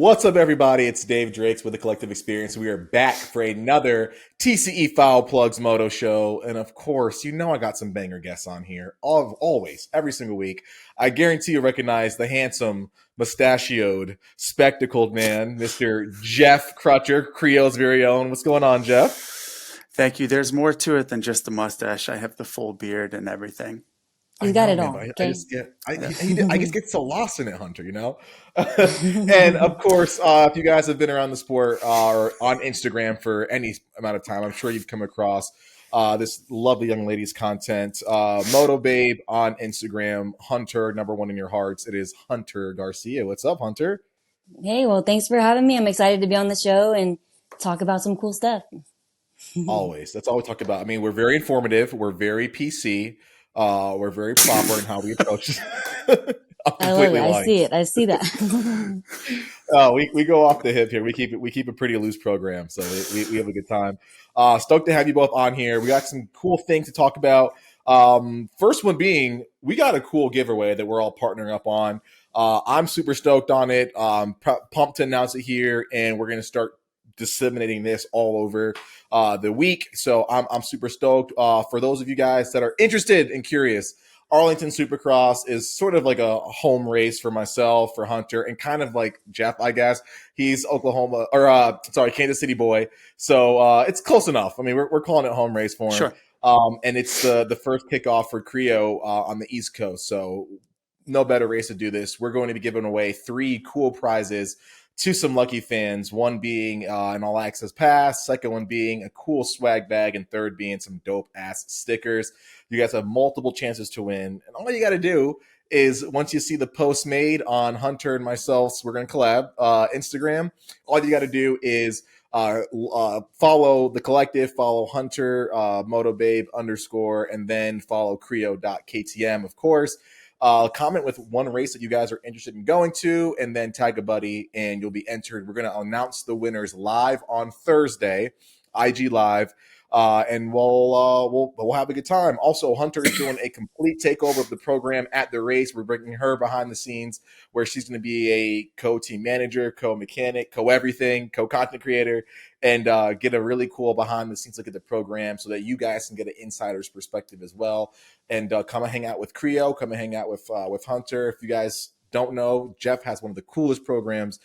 What's up, everybody? It's Dave Drakes with the Collective Experience. We are back for another TCE Foul Plugs Moto show. And of course, you know I got some banger guests on here. Always, every single week. I guarantee you recognize the handsome, mustachioed, spectacled man, Mr. Jeff Crutcher, Creole's very own. What's going on, Jeff? Thank you. There's more to it than just the mustache. I have the full beard and everything. I He's got know, it man, all. but I Okay. just get, I just get so lost in it, Hunter. And of course, if you guys have been around the sport or on Instagram for any amount of time, I'm sure you've come across this lovely young lady's content. MotoBabe on Instagram, Hunter number one in your hearts. It is Hunter Garcia. What's up, Hunter? Hey, well, thanks for having me. I'm excited to be on the show and talk about some cool stuff. Always. That's all we talk about. I mean, we're very informative. We're very PC. We're very proper in how we approach. I'm I love completely it. I lying. see it. I see that. We go off the hip here. We keep a pretty loose program, so we have a good time. Stoked to have you both on here. We got some cool things to talk about. First one being, we got a cool giveaway that we're all partnering up on. I'm super stoked on it. Pumped to announce it here, and we're going to start disseminating this all over the week. So I'm super stoked. For those of you guys that are interested and curious, Arlington Supercross is sort of like a home race for myself, for Hunter, and kind of like Jeff, I guess. He's Kansas City boy. So it's close enough. I mean, we're calling it home race for him. Sure. And it's the first kickoff for Creo on the East Coast. So no better race to do this. We're going to be giving away 3 cool prizes to some lucky fans, one being an all access pass, second one being a cool swag bag, and third being some dope ass stickers. You guys have multiple chances to win. And all you got to do is once you see the post made on Hunter and myself, so we're going to collab, Instagram, all you got to do is follow the collective, follow Hunter, MotoBabe _, and then follow Creo.ktm, of course. Comment with one race that you guys are interested in going to, and then tag a buddy, and you'll be entered. We're going to announce the winners live on Thursday, IG Live, and we'll have a good time. Also, Hunter is doing a complete takeover of the program at the race. We're bringing her behind the scenes, where she's going to be a co-team manager, co-mechanic, co-everything, co-content creator, and get a really cool behind the scenes look at the program, so that you guys can get an insider's perspective as well. And come and hang out with Creo, come and hang out with Hunter. If you guys don't know, Jeff has one of the coolest programs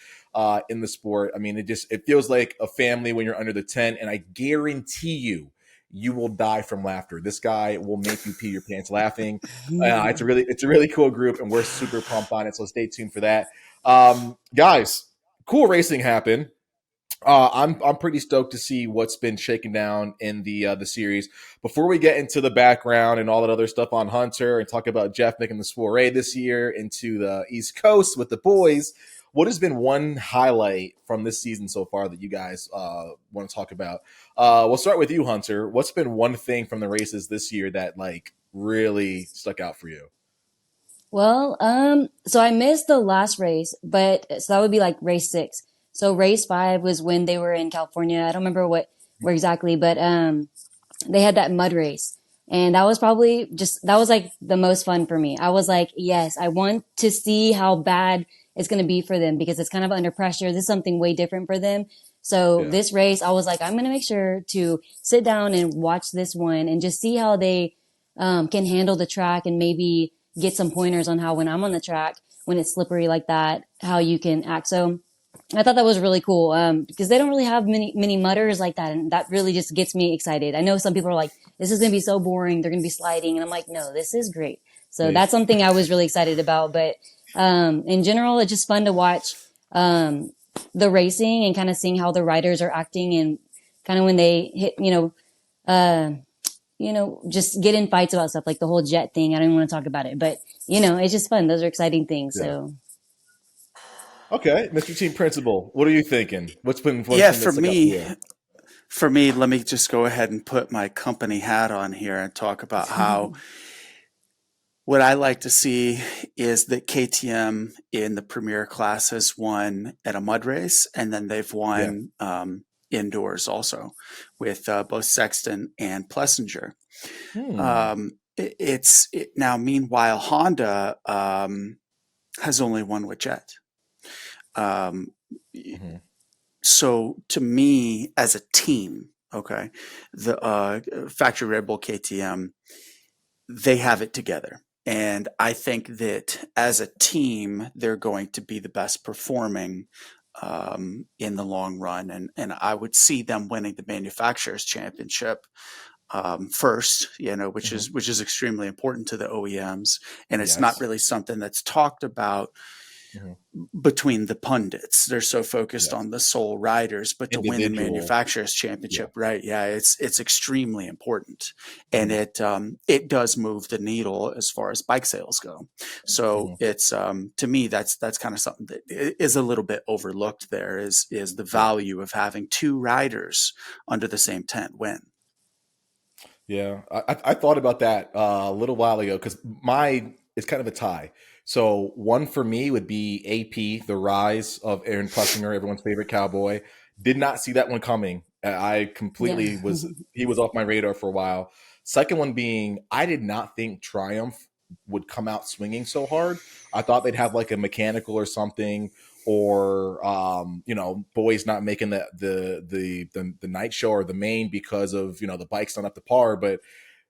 in the sport. I mean, it feels like a family when you're under the tent, and I guarantee you will die from laughter. This guy will make you pee your pants laughing. It's a really cool group, and we're super pumped on it. So stay tuned for that, guys. Cool racing happened. I'm pretty stoked to see what's been shaken down in the series. Before we get into the background and all that other stuff on Hunter and talk about Jeff making the soiree this year into the East Coast with the boys, what has been one highlight from this season so far that you guys want to talk about? We'll start with you, Hunter. What's been one thing from the races this year that like really stuck out for you? Well, so I missed the last race, but so that would be like race 6. So race 5 was when they were in California. I don't remember where exactly, but they had that mud race. And that was that was like the most fun for me. I was like, yes, I want to see how bad it's going to be for them, because it's kind of under pressure. This is something way different for them. So this race, I was like, I'm going to make sure to sit down and watch this one and just see how they can handle the track, and maybe get some pointers on how, when I'm on the track, when it's slippery like that, how you can act. So I thought that was really cool, because they don't really have many mutters like that, and that really just gets me excited. I know some people are like, this is going to be so boring, they're going to be sliding, and I'm like, no, this is great. So that's something I was really excited about. But in general, it's just fun to watch the racing and kind of seeing how the riders are acting, and kind of when they hit, just get in fights about stuff like the whole jet thing. I don't even want to talk about it, but it's just fun. Those are exciting things. Yeah. So. Okay, Mr. Team Principal, what are you thinking? What's been one Yeah, thing that's stuck for me, let me just go ahead and put my company hat on here and talk about how what I like to see is that KTM in the premier class has won at a mud race, and then they've won indoors also with both Sexton and Plessinger. Now, meanwhile, Honda has only won with Jet. Mhm. So to me, as a team, okay, the Factory Red Bull KTM, they have it together. And I think that as a team, they're going to be the best performing in the long run. And I would see them winning the manufacturers championship first, Mhm. which is extremely important to the OEMs. And it's not Yes. really something that's talked about Mhm. between the pundits. They're so focused Yes. on the sole riders, but to win the Individual. manufacturers Yeah. championship, right? Yeah, it's extremely important, and Mhm. it does move the needle as far as bike sales go. So Mhm. it's to me that's kind of something that is a little bit overlooked. There is the Yeah. value of having two riders under the same tent win. Yeah, I thought about that a little while ago because my it's kind of a tie. So one for me would be AP, the rise of Aaron Plessinger, everyone's favorite cowboy. Did not see that one coming. I Yeah. completely was he was off my radar for a while. Second one being I did not think Triumph would come out swinging so hard. I thought they'd have like a mechanical or something, or boys not making the night show or the main because of the bike's not up to par. But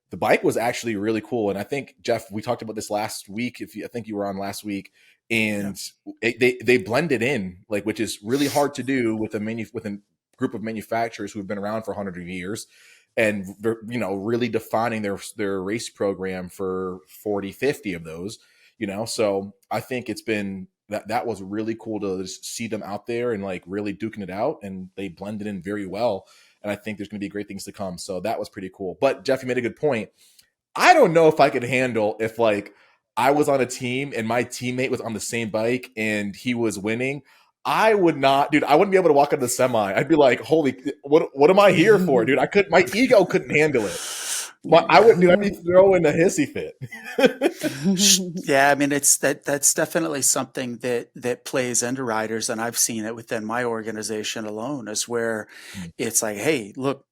the bike was actually really cool, and I think Jeff, we talked about this last week. I think you were on last week, Yeah. and they blended in, like, which is really hard to do with a group of manufacturers who have been around for hundreds of years, and they're really defining their race program for 40, 50 of those. So I think it's been that was really cool to just see them out there and like really duking it out, and they blended in very well. And I think there's going to be great things to come. So that was pretty cool. But Jeff, you made a good point. I don't know if I could handle if like I was on a team and my teammate was on the same bike and he was winning. I would not, dude. I wouldn't be able to walk into the semi. I'd be like, "Holy, what am I here for, dude? I could, my ego couldn't handle it. But I would, dude. I'd be throwing a hissy fit." Yeah, I mean that's definitely something that plays into riders, and I've seen it within my organization alone, is where it's like, hey, look,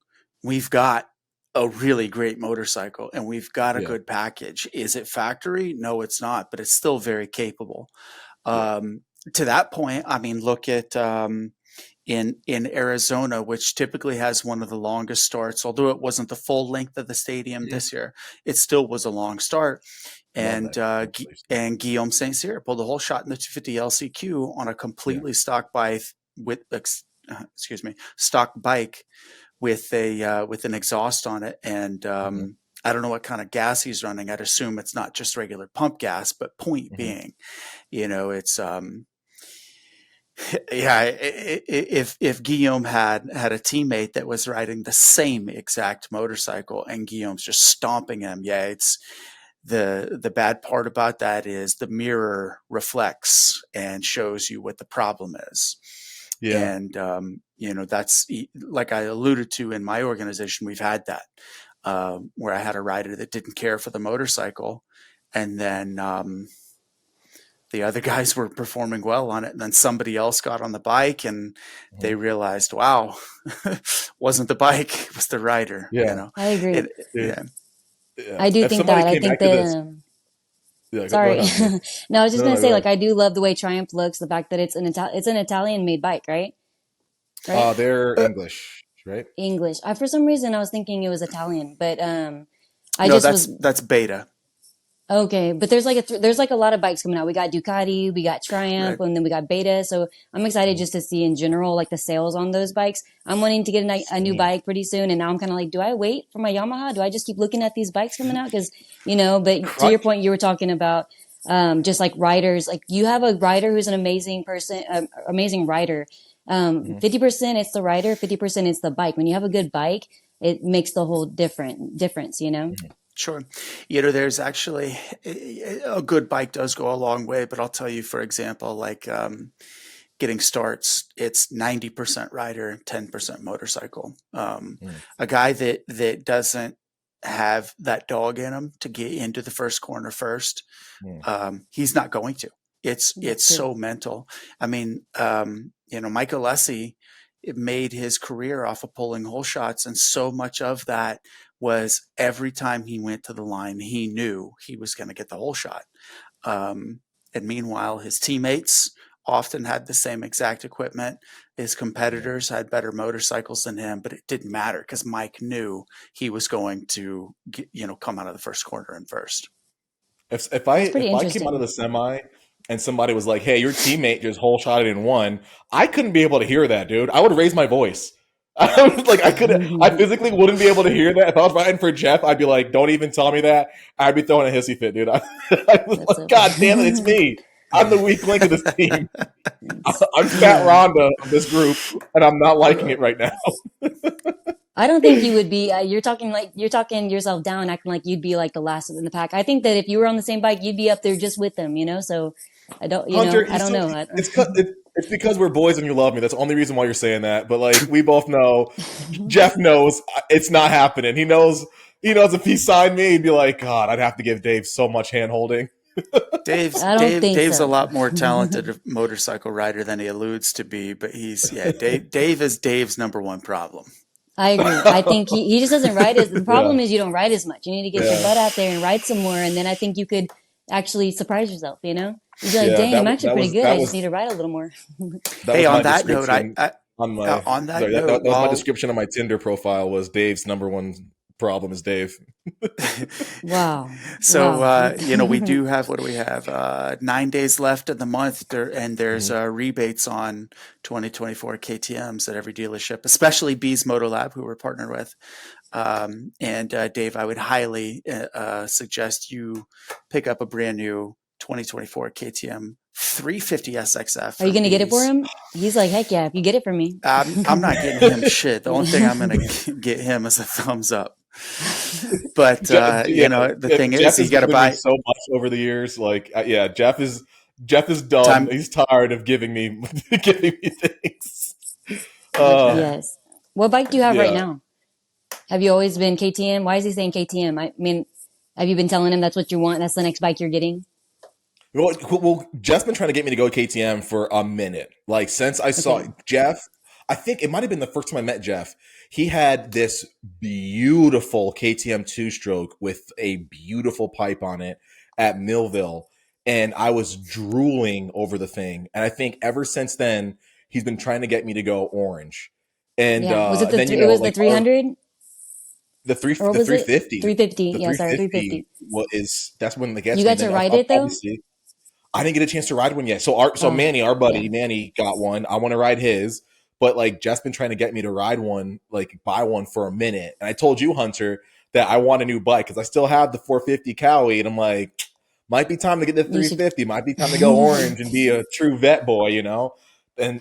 we've got a really great motorcycle and we've got a Yeah, good package. Is it factory? No, it's not, but it's still very capable. yeah, Um, to that point, I mean, look at in Arizona, which typically has one of the longest starts, although it wasn't the full length of the stadium Mhm. this year, it still was a long start. Love And that place. Guillaume Saint Cyr pulled the whole shot in the 250 LCQ on a Yeah. completely stock bike with excuse me, stock bike with an exhaust on it, and Hmm. I don't know what kind of gas he's running. I'd assume it's not just regular pump gas, but point Hmm. being, it's yeah. If Guillaume had a teammate that was riding the same exact motorcycle and Guillaume's just stomping him, yeah, it's the bad part about that is the mirror reflects and shows you what the problem is. Yeah. And that's like I alluded to in my organization. We've had that where I had a rider that didn't care for the motorcycle, and then the other guys were performing well on it, and then somebody else got on the bike and Hmm. they realized, wow, wasn't the bike, it was the rider, Yeah. I agree. Dude, yeah. yeah. I do If think somebody that. I came think back to that. this, yeah, go Sorry. ahead on, dude. No, I was just No, gonna no, go say, ahead. like, I do love the way Triumph looks. The fact that it's an Italian made bike, right? Right? They're English, right? English. I for some reason I was thinking it was Italian, but I No, just was that's beta, okay. But there's like there's like a lot of bikes coming out. We got Ducati, we got Triumph, right? and then we got Beta. So I'm excited Mhm. just to see in general like the sales on those bikes. I'm wanting to get a new Same. bike pretty soon, and now I'm kind of like, do I wait for my Yamaha? Do I just keep looking at these bikes coming out? Because but to your Crutch. point, you were talking about just like riders. Like you have a rider who's an amazing person, amazing rider. Mhm. 50% it's the rider, 50% it's the bike. When you have a good bike, it makes the whole difference. Mhm. Sure. There's actually a good bike does go a long way, but I'll tell you, for example, like getting starts, it's 90% rider, 10% motorcycle. Mhm. A guy that doesn't have that dog in him to get into the first corner first, Mhm. he's not going to. It's That's true. so mental. I mean, Michael Lessie made his career off of pulling hole shots, and so much of that was every time he went to the line, he knew he was going to get the hole shot. Um, and meanwhile, his teammates often had the same exact equipment. His competitors had better motorcycles than him, but it didn't matter because Mike knew he was going to come out of the first corner in first. If I That's pretty came out of interesting. the semi and somebody was like, "Hey, your teammate just whole shot it in one," I couldn't be able to hear that, dude. I would raise my voice. I was like, I physically wouldn't be able to hear that. If I was riding for Jeff, I'd be like, "Don't even tell me that." I'd be throwing a hissy fit, dude. I was That's like, so "God damn it, it's funny. me. I'm the weak link of this team. It's- I'm Fat yeah. Rhonda of this group, and I'm not liking it right now." I don't think you would be. You're talking yourself down, acting like you'd be like the last in the pack. I think that if you were on the same bike, you'd be up there just with them. So I don't. Hunter, I don't know. it's because we're boys and you love me. That's the only reason why you're saying that. But like, we both know, Jeff knows it's not happening. He knows if he signed me, he'd be like, God, I'd have to give Dave so much hand holding. I don't think Dave's a so. lot more talented motorcycle rider than he alludes to be, but Dave is Dave's number one problem. I agree. I think he just doesn't ride as. The Yeah, problem is you don't ride as much. You need to get your yeah, butt out there and ride some more, and then I think you could actually surprise yourself. You'd be like, yeah. "Dang, I'm actually That pretty was good. that I just need was to ride a little more." that Hey, was on my that note, description on my. on that Sorry, that note, was my while description on my Tinder profile. Was Dave's number one problem is Dave. Wow, so, wow. we do have, what do we have? 9 days left of the month there, and there's Mhm. rebates on 2024 KTMs at every dealership, especially Bees Moto Lab, who we're partnered with. And Dave, I would highly suggest you pick up a brand new 2024 KTM 350 SXF Are you from gonna get it for Bees. him? He's like, "Heck yeah! If you get it for me." I'm not getting him shit. The only thing I'm going to get him is a thumbs up. But Yeah, the thing Jeff is, you has got to given me buy so much over the years. Like, yeah, Jeff is done. time. He's tired of giving me giving me things. Uh, Yes. What bike do you have right yeah. now? Have you always been KTM? Why is he saying KTM? I mean, have you been telling him that's what you want? That's the next bike you're getting? Well, Jeff's been trying to get me to go KTM for a minute. Like since I saw Okay. Jeff, I think it might have been the first time I met Jeff. He had this beautiful KTM two-stroke with a beautiful pipe on it at Millville, and I was drooling over the thing. And I think ever since then, he's been trying to get me to go orange. And Yeah. Was it then it was the like our 300 or what the was it? 350, 350. the Yeah, sorry, 350 350. that's when it You gets me. got to Then ride it though? obviously. I didn't get a chance to ride one yet. So Oh, Manny, our yeah. buddy, Manny got one. I want to ride his, but like Jeff's been trying to get me to ride one, like buy one for a minute. And I told you, Hunter, that I want a new bike because I still have the 450 Cowie, and I'm like, might be time to get the You should 350. Might be time to go orange and be a true vet boy, and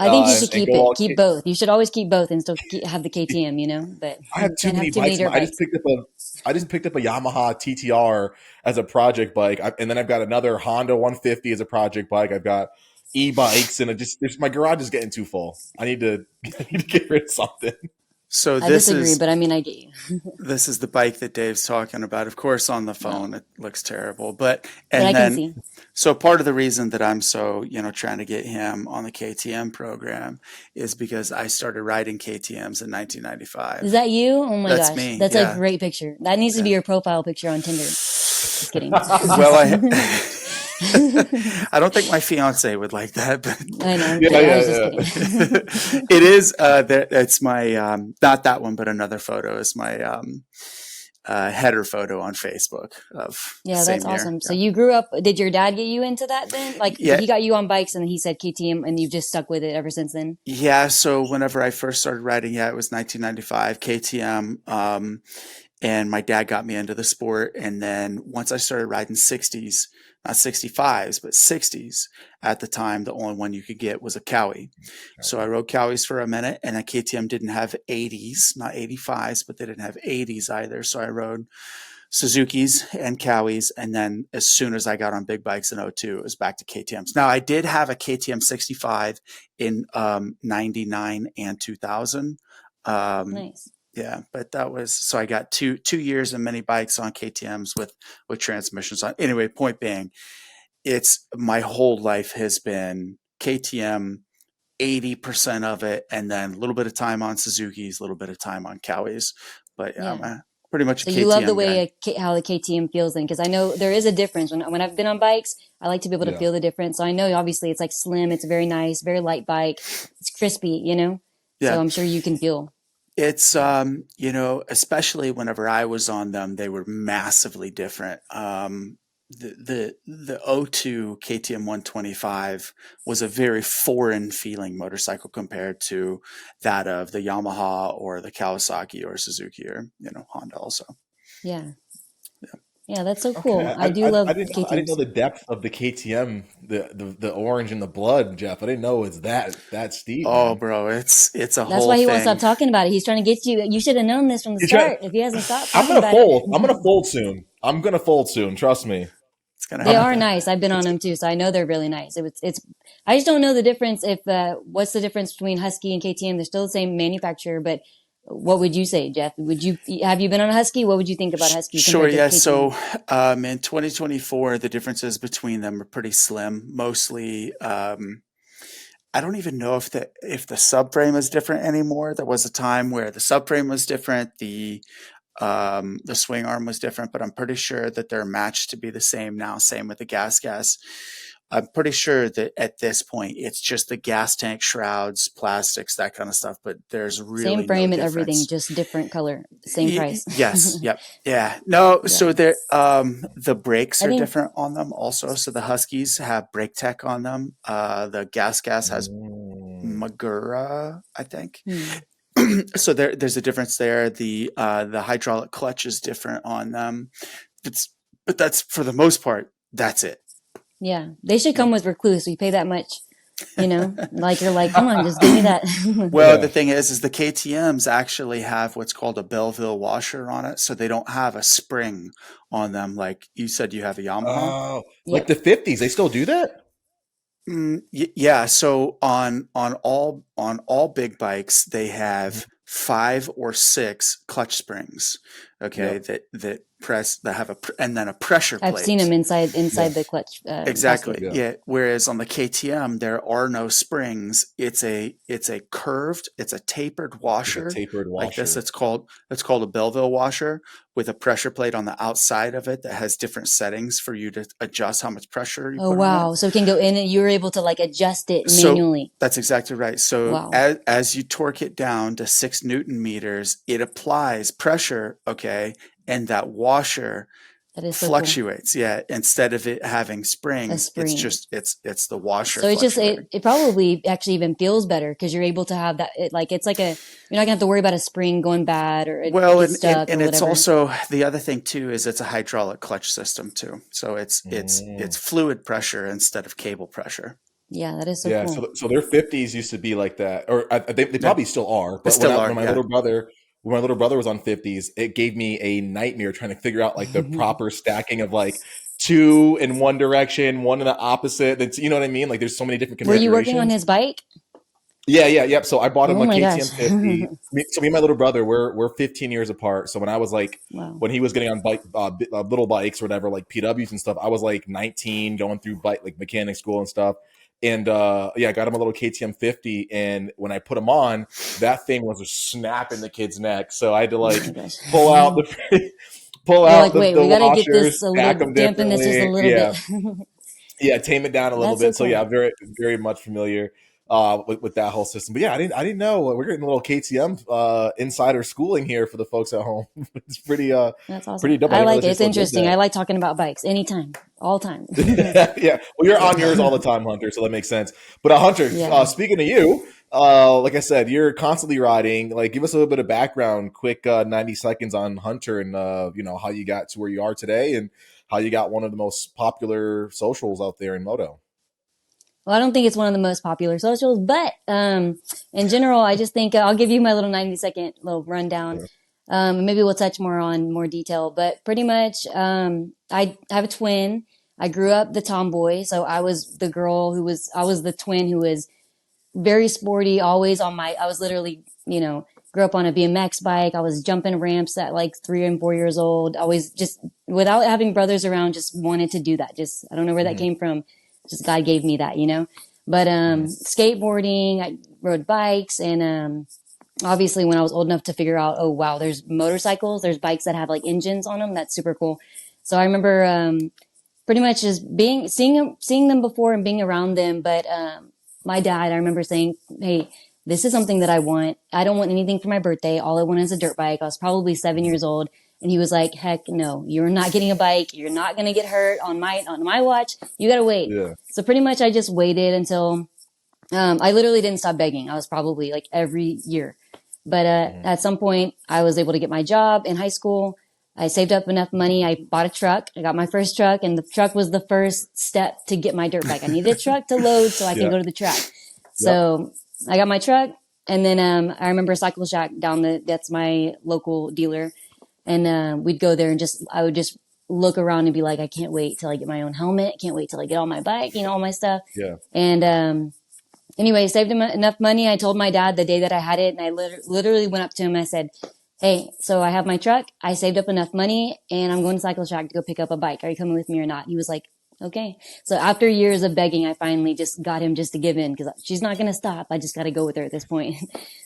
I think you should and keep go it. all. Keep both. You should always keep both and still have the KTM, but I have you too can't have many too many bikes. dirt bikes. I just picked up a Yamaha TTR as a project bike, and then I've got another Honda 150 as a project bike. I've got e-bikes, and my garage is getting too full. I need to I need to get rid of something. So I disagree, but I mean, I get you. this is the bike that Dave's talking about. Of course, on the phone, Well, it looks terrible. But, but I and can then, see. so part of the reason that I'm so, trying to get him on the KTM program is because I started riding KTMs in Is 1995. that you? Oh my That's gosh. me. That's a Yeah. great picture. That needs to be Yeah. your profile picture on Tinder. Just kidding. Well, I don't think my fiance would like that, but I know. I'm Yeah, kidding. I was yeah, just yeah. kidding. it is, it's my, not that one, but another photo is my, header photo on Facebook of Yeah, that's same year. awesome. So you grew up, did your dad get you into that then? Like Yeah. he got you on bikes and he said KTM and you've just stuck with it ever since then? Yeah. So whenever I first started riding, it was 1995 KTM. And my dad got me into the sport. And then once I started riding 60s, not 65s, but 60s at the time, the only one you could get was a Cowie. So I rode Cowies for a minute, and a KTM didn't have 80s, not 85s, but they didn't have 80s either. So I rode Suzuki's and Cowies. And then as soon as I got on big bikes in '02, it was back to KTMs. Now I did have a KTM 65 in 99 and 2000. Um, Nice. yeah, but that was, so I got two years and many bikes on KTMs with transmissions on. Anyway, point being, it's my whole life has been KTM, 80% of it, and then a little bit of time on Suzuki's, a little bit of time on Cowies. But Yeah. pretty much a So you love the KTM guy. way how the KTM feels then, because I know there is a difference. When I've been on bikes, I like to be able to Yeah. feel the difference. So I know obviously it's like slim, it's very nice, very light bike, it's crispy, you know. So Yeah. I'm sure you can feel. It's especially whenever I was on them, they were massively different. The O2 KTM 125 was a very foreign feeling motorcycle compared to that of the Yamaha or the Kawasaki or Suzuki or Honda also. Yeah. Yeah, that's so Okay, cool. I do love I didn't know KTM's. the depth of the KTM, the orange in the blood, Jeff. I didn't know it's that steep, Oh, man. bro, it's a That's whole why he won't thing. stop talking about it. He's trying to get you. You should have known this from the You try, start if he hasn't stopped talking about it. I'm gonna fold soon. I'm gonna fold soon. Trust me. It's gonna They I'm, are happen. nice. I've been on them too, so I know they're really nice. It's. I just don't know the difference. If what's the difference between Husky and KTM? They're still the same manufacturer, but what would you say, Jeff? Would you have you been on a Husky? What would you think about Husky Sure, compared to yeah. KTM? So, in 2024, the differences between them are pretty slim. Mostly, I don't even know if the subframe is different anymore. There was a time where the subframe was different, the swing arm was different, but I'm pretty sure that they're matched to be the same now. Same with the gas. I'm pretty sure that at this point it's just the gas tank shrouds, plastics, that kind of stuff. But there's Same really no frame and everything, difference. just different color, same price. Yes, yep, yeah. No, Yeah, so the brakes I are think. different on them also. So the Huskies have brake tech on them. The gas has Mm. Magura, I think. Hmm, So there's a difference there. The hydraulic clutch is different on them. But that's for the most part, that's it. yeah, they should Yeah. come with Recluse. You pay that much, like you're like, come on, just give me that. Well, Yeah. the thing is the KTM's actually have what's called a Belleville washer on it, so they don't have a spring on them. Like you said, you have a Yamaha. Oh, like Yep. the 50s, they still do that? Yeah, so on all big bikes, they have 5 or 6 clutch springs. Okay, Yep. that have and then a pressure I've seen plate. them inside Yes. the clutch Exactly. gasket. Yeah. Yeah. Whereas on the KTM, there are no springs. It's a tapered It's a washer tapered like this. washer. It's called a Belleville washer with a pressure plate on the outside of it that has different settings for you to adjust how much pressure you Oh put on it. wow! So it can go in, and you're able to like adjust it So manually. that's exactly right. So Wow, as you torque it down to 6 Newton meters, it applies pressure, okay, and that washer that is so cool. fluctuates. Yeah, instead of it having A springs, it's spring. just it's the washer So it's just fluctuating. it probably actually even feels better because you're able to have that. It's like you're not gonna have to worry about a spring going bad or it Well, gets stuck or and it's whatever. also the other thing too is it's a hydraulic clutch system too. So it's Mm. fluid pressure instead of cable pressure. Yeah, that is so Yeah, cool. so their 50s used to be like that, or they Yeah, probably still are. they But still are. when my Yeah. little brother was on 50s, it gave me a nightmare trying to figure out like the proper stacking of like two in one direction, one in the opposite. That's you know what I mean. Like there's so many different Were you working on configurations. his bike? Yep. So I bought him Oh a my gosh! KTM 50. So me and my little brother, we're 15 years apart. So when I was like, Wow. when he was getting on little bikes or whatever, like PWs and stuff, I was like 19, going through bike like mechanic school and stuff. And I got him a little KTM 50. And when I put him on, that thing was just snapping the kid's neck. So I had to Oh like my gosh! pull out the pull You're like, out wait, the we got to get washers, this a stack little, them dampen this just a differently. little bit. Yeah, tame it down a little That's so bit. So yeah, cool. I'm very much familiar with that whole system. But yeah, I didn't know we're getting a little KTM insider schooling here for the folks at home. It's That's pretty awesome. dope. I I didn't like realize it. you It's still did interesting. I that. like talking about bikes anytime, all time. Yeah, well, you're on yours all Yeah. the time, Hunter, so that makes sense. But Hunter, Yeah. speaking of you, like I said, you're constantly riding. Like, give us a little bit of background, quick 90 seconds on Hunter and how you got to where you are today and how you got one of the most popular socials out there in Moto. Well, I don't think it's one of the most popular socials, but in general, I just think I'll give you my little 90-second little rundown. Yeah. Maybe we'll touch more on more detail, but pretty much, I have a twin. I grew up the tomboy, so I was the girl I was the twin who was very sporty, always I was literally, grew up on a BMX bike. I was jumping ramps at like 3 and 4 years old. Always just without having brothers around, just wanted to do that. Just, I don't know where that Mhm. came from. Just God gave me that, But, Mhm. skateboarding, I rode bikes and, obviously when I was old enough to figure out, oh wow, there's motorcycles, there's bikes that have like engines on them. That's super cool. So I remember pretty much just seeing them before and being around them. But my dad, I remember saying, "Hey, this is something that I want. I don't want anything for my birthday. All I want is a dirt bike." I was probably 7 years old, and he was like, "Heck no, you're not getting a bike. You're not gonna get hurt on my watch. You gotta wait." Yeah. So pretty much, I just waited until I literally didn't stop begging. I was probably like every year. But at some point, I was able to get my job in high school. I saved up enough money. I bought a truck. I got my first truck, and the truck was the first step to get my dirt bike. I needed a truck to load so I could Yeah. go to the track. Yep. So I got my truck, and then I remember Cycle Shack that's my local dealer, and we'd go there and I would just look around and be like, I can't wait till I get my own helmet. Can't wait till I get on my bike, all my stuff. Yeah. And anyway, saved enough money. I told my dad the day that I had it, and I literally went up to him. I said, "Hey, so I have my truck. I saved up enough money, and I'm going to Cycle Shack to go pick up a bike. Are you coming with me or not?" He was like, "Okay." So after years of begging, I finally just got him just to give in, because she's not going to stop. I just got to go with her at this point.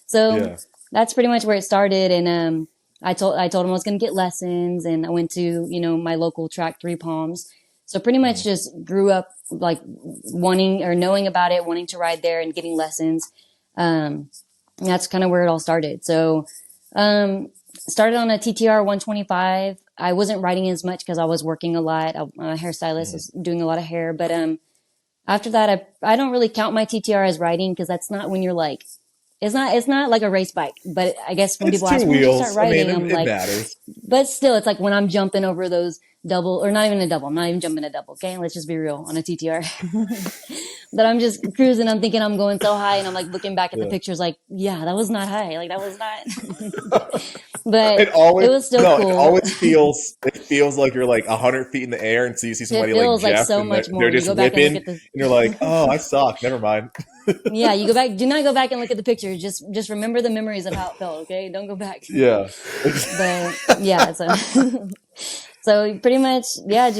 So Yeah. that's pretty much where it started. And I told him I was going to get lessons, and I went to my local track, Three Palms. So pretty much just grew up like wanting or knowing about it, wanting to ride there and getting lessons. That's kind of where it all started. So started on a TTR 125. I wasn't riding as much because I was working a lot. My hairstylist was doing a lot of hair. But after that, I don't really count my TTR as riding, because that's not when you're like, it's not like a race bike. But I guess when It's people two ask, when did you start wheels. I riding? mean, I'm it like, matters. but still, it's like when I'm jumping over those double, or not even a double. I'm not even jumping a double. Okay. Let's just be real on a TTR. But I'm just cruising. I'm thinking I'm going so high, and I'm like looking back at the Yeah. pictures like, yeah, that was not high. Like that was not, but It always it was still no. It cool. always feels. It feels like you're like 100 feet in the air, and so you see It somebody like feels like Jeff, so and much they're more. You just go back and look whipping, at the, and you're like, oh, I suck. Never mind. yeah, you go back. Do not go back and look at the pictures. Just remember the memories of how it felt. Okay. Don't go back. Yeah. But yeah, so, so pretty much, yeah,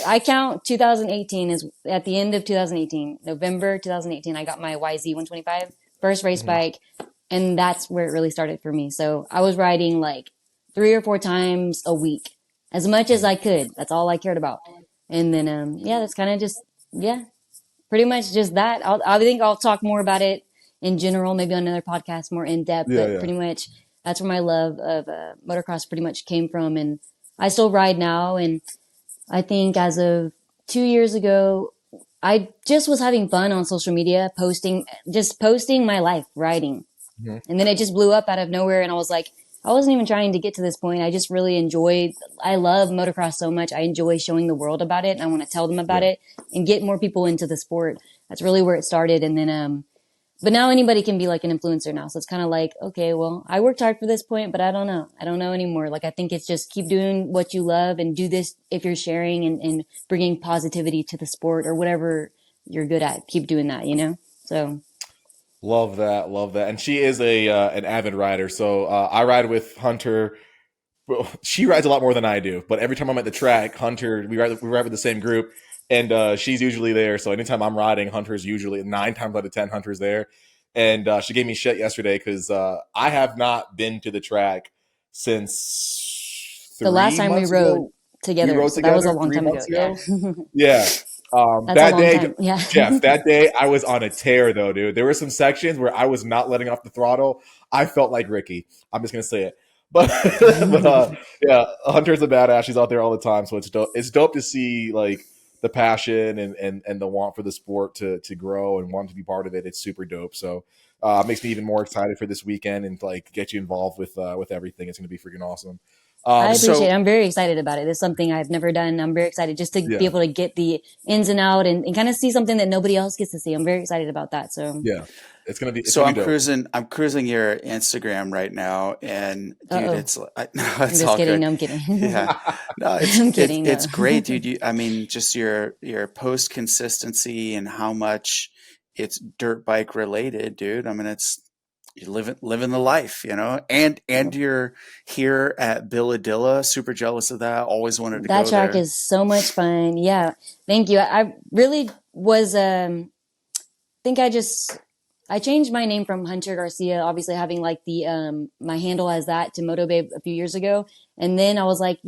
I count 2018 as at the end of 2018, November 2018, I got my YZ 125 first race bike. And that's where it really started for me. So I was riding like 3 or 4 times a week, as much as I could. That's all I cared about. And then, yeah, that's kind of just, yeah, pretty much just that. I think I'll talk more about it in general, maybe on another podcast, more in depth, Yeah. but Yeah. pretty much that's where my love of motocross pretty much came from. And I still ride now. And I think as of 2 years ago, I just was having fun on social media, posting my life riding. Mhm. And then it just blew up out of nowhere. And I was like, I wasn't even trying to get to this point. I just really I love motocross so much. I enjoy showing the world about it. And I want to tell them about Yeah. it and get more people into the sport. That's really where it started. And then, but now anybody can be like an influencer now. So it's kind of like, okay, well, I worked hard for this point, but I don't know. I don't know anymore. Like, I think it's just keep doing what you love and do this if you're sharing and bringing positivity to the sport or whatever you're good at. Keep doing that, So Love that. Love that. And she is an avid rider. So I ride with Hunter. Well, she rides a lot more than I do, but every time I'm at the track, Hunter, we ride with the same group, and she's usually there. So anytime I'm riding, Hunter's usually 9 times out of 10, Hunter's there. And she gave me shit yesterday because I have not been to the track since the last time we 3 months rode ago. We together, rode so that was a together long three time ago. months Yeah. ago. Yeah. That's a That long day, time. Yeah. Jeff, that day I was on a tear though, dude. There were some sections where I was not letting off the throttle. I felt like Ricky. I'm just gonna say it. But yeah, Hunter's a badass. She's out there all the time, so it's dope. It's dope to see like the passion and the want for the sport to grow and want to be part of it. It's super dope. So it makes me even more excited for this weekend and like get you involved with everything. It's gonna be freaking awesome. I appreciate it. So I'm very excited about it. It's something I've never done. I'm very excited just to be Yeah, able to get the ins and out and kind of see something that nobody else gets to see. I'm very excited about that. So, yeah, it's gonna be so I'm dope. cruising your Instagram right now, and dude, uh-oh. it's no, I'm it's just all kidding. good. No, I'm kidding. Yeah, no, I'm kidding. No. it's great, dude. I mean, just your post consistency and how much it's dirt bike related, dude. I mean, it's you living the life, and you're here at Billadilla. Super jealous of that. Always wanted to That go track there. is so much fun. Yeah. Thank you. I really was, think I I changed my name from Hunter Garcia, obviously having like the my handle as that to MotoBabe a few years ago. And then I was like,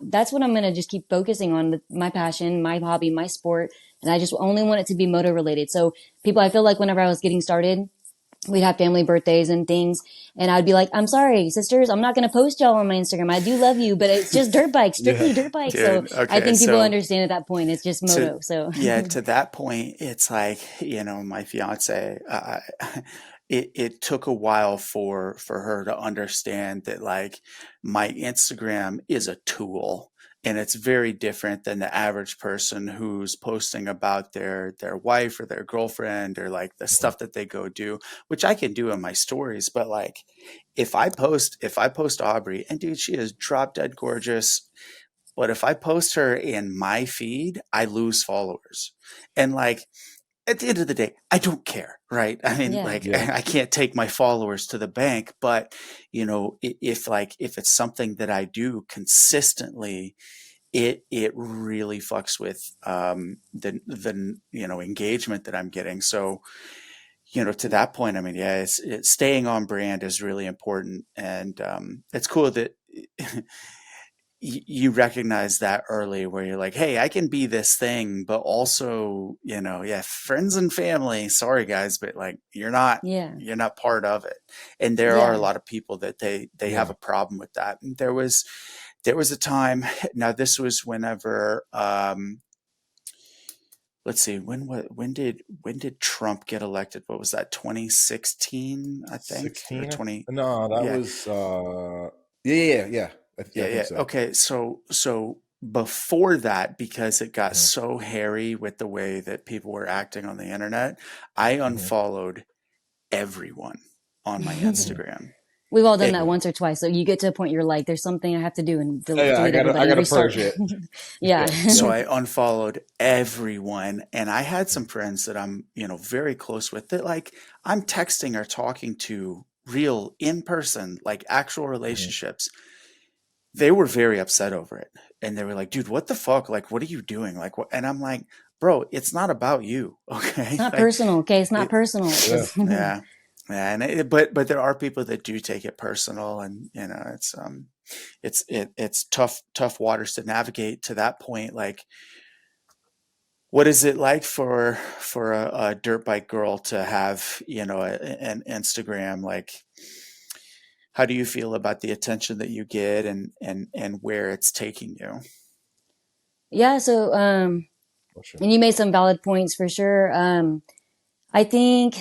that's what I'm going to just keep focusing on, my passion, my hobby, my sport. And I just only want it to be moto related. So people, I feel like whenever I was getting started, we'd have family birthdays and things. And I'd be like, I'm sorry, sisters, I'm not going to post y'all on my Instagram. I do love you, but it's just dirt bikes, strictly Yeah. dirt bikes. Dude, So I okay, think people so understand at that point. It's just to moto. So yeah, to that point, it's like, my fiance, it took a while for her to understand that like my Instagram is a tool, and it's very different than the average person who's posting about their wife or their girlfriend or like the stuff that they go do, which I can do in my stories. But like if I post Aubrey, and dude, she is drop dead gorgeous, but if I post her in my feed, I lose followers. And like at the end of the day, I don't care, right? I mean, yeah, like Yeah. I can't take my followers to the bank, but if it's something that I do consistently, it really fucks with the engagement that I'm getting. So, to that point, I mean, yeah, it's staying on brand is really important, and it's cool that you recognize that early, where you're like, hey, I can be this thing, but also, yeah, friends and family, sorry guys, but like yeah, you're not part of it. And there are a yeah. lot of people that they have Yeah. a problem with that. And there was a time, now this was whenever, let's see, when did Trump get elected? What was that, 2016, I think, or 16? 20? No, that Yeah. was yeah. Yeah, Yeah, I think yeah. so. Okay, so before that, because it got Mhm. so hairy with the way that people were acting on the internet, I Mhm. unfollowed everyone on my Mhm. Instagram. We've all done It, that Yeah. once or twice. So you get to a point you're like, there's something I have to do and Yeah, delete I everybody and gotta restart. purge it. Yeah. Yeah. so Yep. I unfollowed everyone, and I had some friends that I'm, very close with, that like I'm texting or talking to real in person, like actual Mhm. relationships. They were very upset over it, and they were like, dude, what the fuck, like what are you doing, like what? And I'm like, bro, it's not about you. It's Okay. not Like personal. Okay. It's not it, personal. It's Yeah. just, yeah, yeah. But there are people that do take it personal, and it's tough waters to navigate to that point. Like, what is it like for a dirt bike girl to have, an Instagram? Like, how do you feel about the attention that you get, and where it's taking you? yeah. So, For sure. and you made some valid points for sure. I think,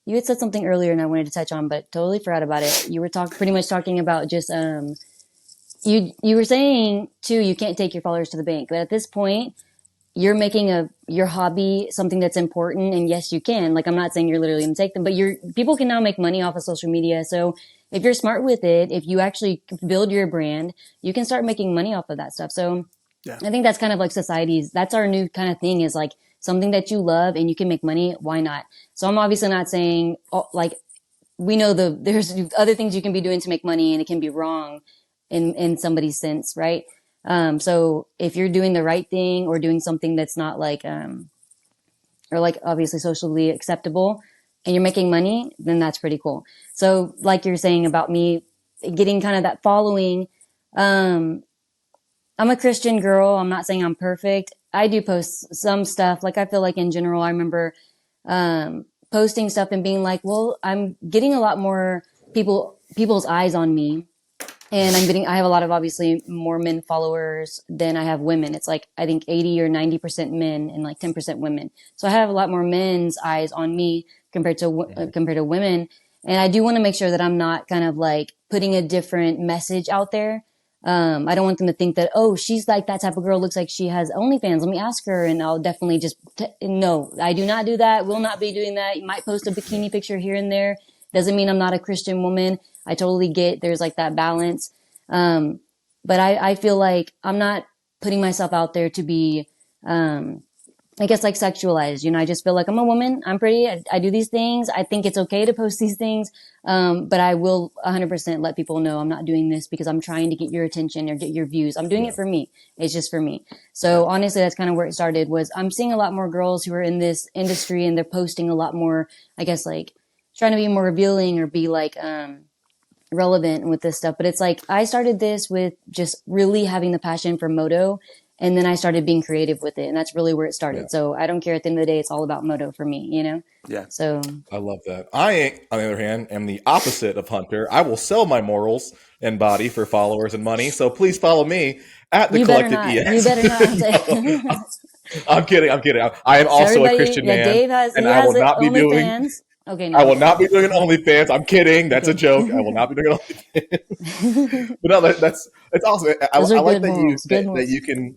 you had said something earlier and I wanted to touch on, but totally forgot about it. You were pretty much talking about just, you were saying too, you can't take your followers to the bank, but at this point, you're making your hobby something that's important. And yes, you can. Like, I'm not saying you're literally going to take them, but people can now make money off of social media. So if you're smart with it, if you actually build your brand, you can start making money off of that stuff. So Yeah. I think that's kind of like that's our new kind of thing, is like something that you love and you can make money. Why not? So I'm obviously not saying, like, we know there's other things you can be doing to make money and it can be wrong in somebody's sense, right? So if you're doing the right thing or doing something that's not like, or like obviously socially acceptable and you're making money, then that's pretty cool. So like you're saying about me getting kind of that following, um, I'm a Christian girl. I'm not saying I'm perfect. I do post some stuff. Like, I feel like in general, I remember, posting stuff and being like, well, I'm getting a lot more people's eyes on me. And I have a lot of obviously more men followers than I have women. It's like, I think 80 or 90% men and like 10% women. So I have a lot more men's eyes on me Mhm. compared to women. And I do want to make sure that I'm not kind of like putting a different message out there. I don't want them to think that, oh, she's like that type of girl, looks like she has OnlyFans. Let me ask her. And I'll definitely no, I do not do that. Will not be doing that. You might post a Yeah. bikini picture here and there. Doesn't mean I'm not a Christian woman. I totally get there's like that balance. Um, but I feel like I'm not putting myself out there to be, I guess like sexualized, I just feel like I'm a woman. I'm pretty. I do these things. I think it's okay to post these things. But I will 100% let people know I'm not doing this because I'm trying to get your attention or get your views. I'm doing Yeah. it for me. It's just for me. So honestly, that's kind of where it started was I'm seeing a lot more girls who are in this industry and they're posting a lot more, I guess like trying to be more revealing or be like, relevant with this stuff. But it's like I started this with just really having the passion for moto, and then I started being creative with it, and that's really where it started. Yeah. So I don't care at the end of the day; it's all about moto for me, Yeah. So I love that. I, on the other hand, am the opposite of Hunter. I will sell my morals and body for followers and money. So please follow me at the you better Collective not. You ES. better not. No, I'm kidding. I'm kidding. I am So also a everybody, Christian yeah, man, Dave has and he I has will the not be doing. OnlyFans. Okay, I no, will not be doing an OnlyFans. I'm kidding. That's a okay. joke. I will not be doing an OnlyFans. But no, that's it's awesome. Those I are like good that you morals. Good that morals. you can.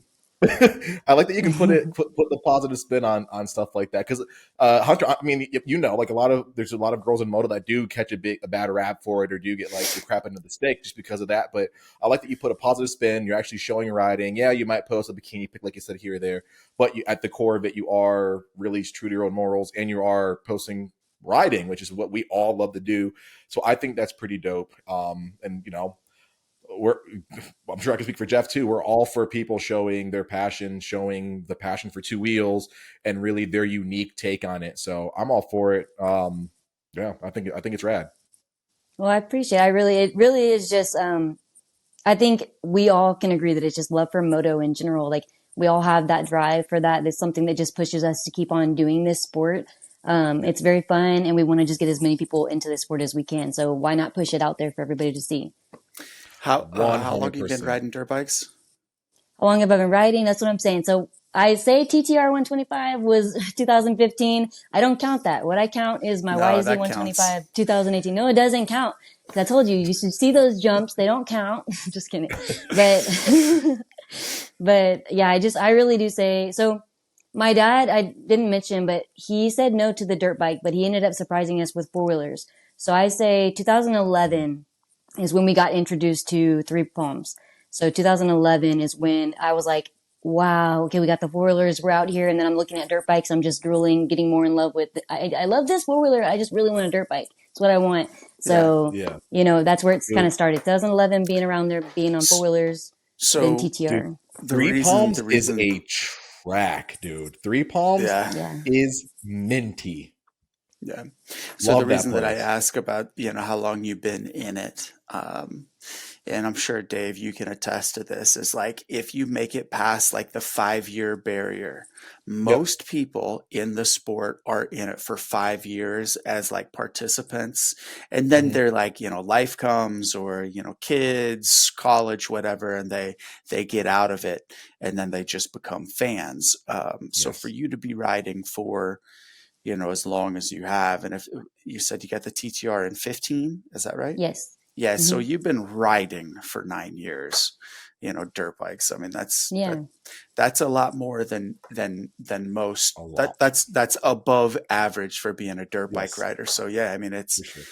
I like that you can put the positive spin on stuff like that because Hunter. I mean, like there's a lot of girls in moto that do catch a bad rap for it or do get like the crap into the stick just because of that. But I like that you put a positive spin. You're actually showing your riding. Yeah, you might post a bikini pic like you said here or there, but at the core of it, you are really true to your own morals and you are posting riding, which is what we all love to do. So I think that's pretty dope. And we're I'm sure I can speak for Jeff too. We're all for people showing their passion, showing the passion for two wheels and really their unique take on it. So I'm all for it. Yeah, I think it's rad. Well, I appreciate it. It really is just, I think we all can agree that it's just love for moto in general. Like we all have that drive for that. It's something that just pushes us to keep on doing this sport. It's very fun and we want to just get as many people into this sport as we can. So why not push it out there for everybody to see? How long have you been 100%. riding dirt bikes? How long have I been riding? That's what I'm saying. So I say TTR 125 was 2015. I don't count that. What I count is my No, YZ that counts. 125 2018. No, it doesn't count. Because I told you, you should see those jumps. They don't count. Just kidding. But, but yeah, I really do say, so my dad, I didn't mention, but he said no to the dirt bike, but he ended up surprising us with four wheelers. So I say 2011 is when we got introduced to three palms. So 2011 is when I was like, wow, okay, we got the four wheelers. We're out here. And then I'm looking at dirt bikes. I'm just drooling, getting more in love with it. I love this four wheeler. I just really want a dirt bike. It's what I want. Yeah. So, Yeah. that's where it's kind Dude, of started. 2011 being around there, being on four wheelers, then So dude, TTR. the Three reason, Palms is a track, dude. Three Palms yeah, Yeah. is minty. yeah. So the Love that reason that I place. ask about, how long you've been in it, and I'm sure Dave, you can attest to this, is like if you make it past like the 5-year barrier, Yep. most people in the sport are in it for 5 years as like participants. And then Mhm. they're like, life comes or, kids, college, whatever, and they get out of it and then they just become fans. So for Yes. you to be riding for, as long as you have, and if you said you got the TTR in 15, is that right? Yes. Yeah, so Hmm. you've been riding for 9 years, dirt bikes. I mean, Yeah. that's a lot more than most. A lot. That's above average for being a dirt bike Yes. rider. So yeah, I mean, For sure.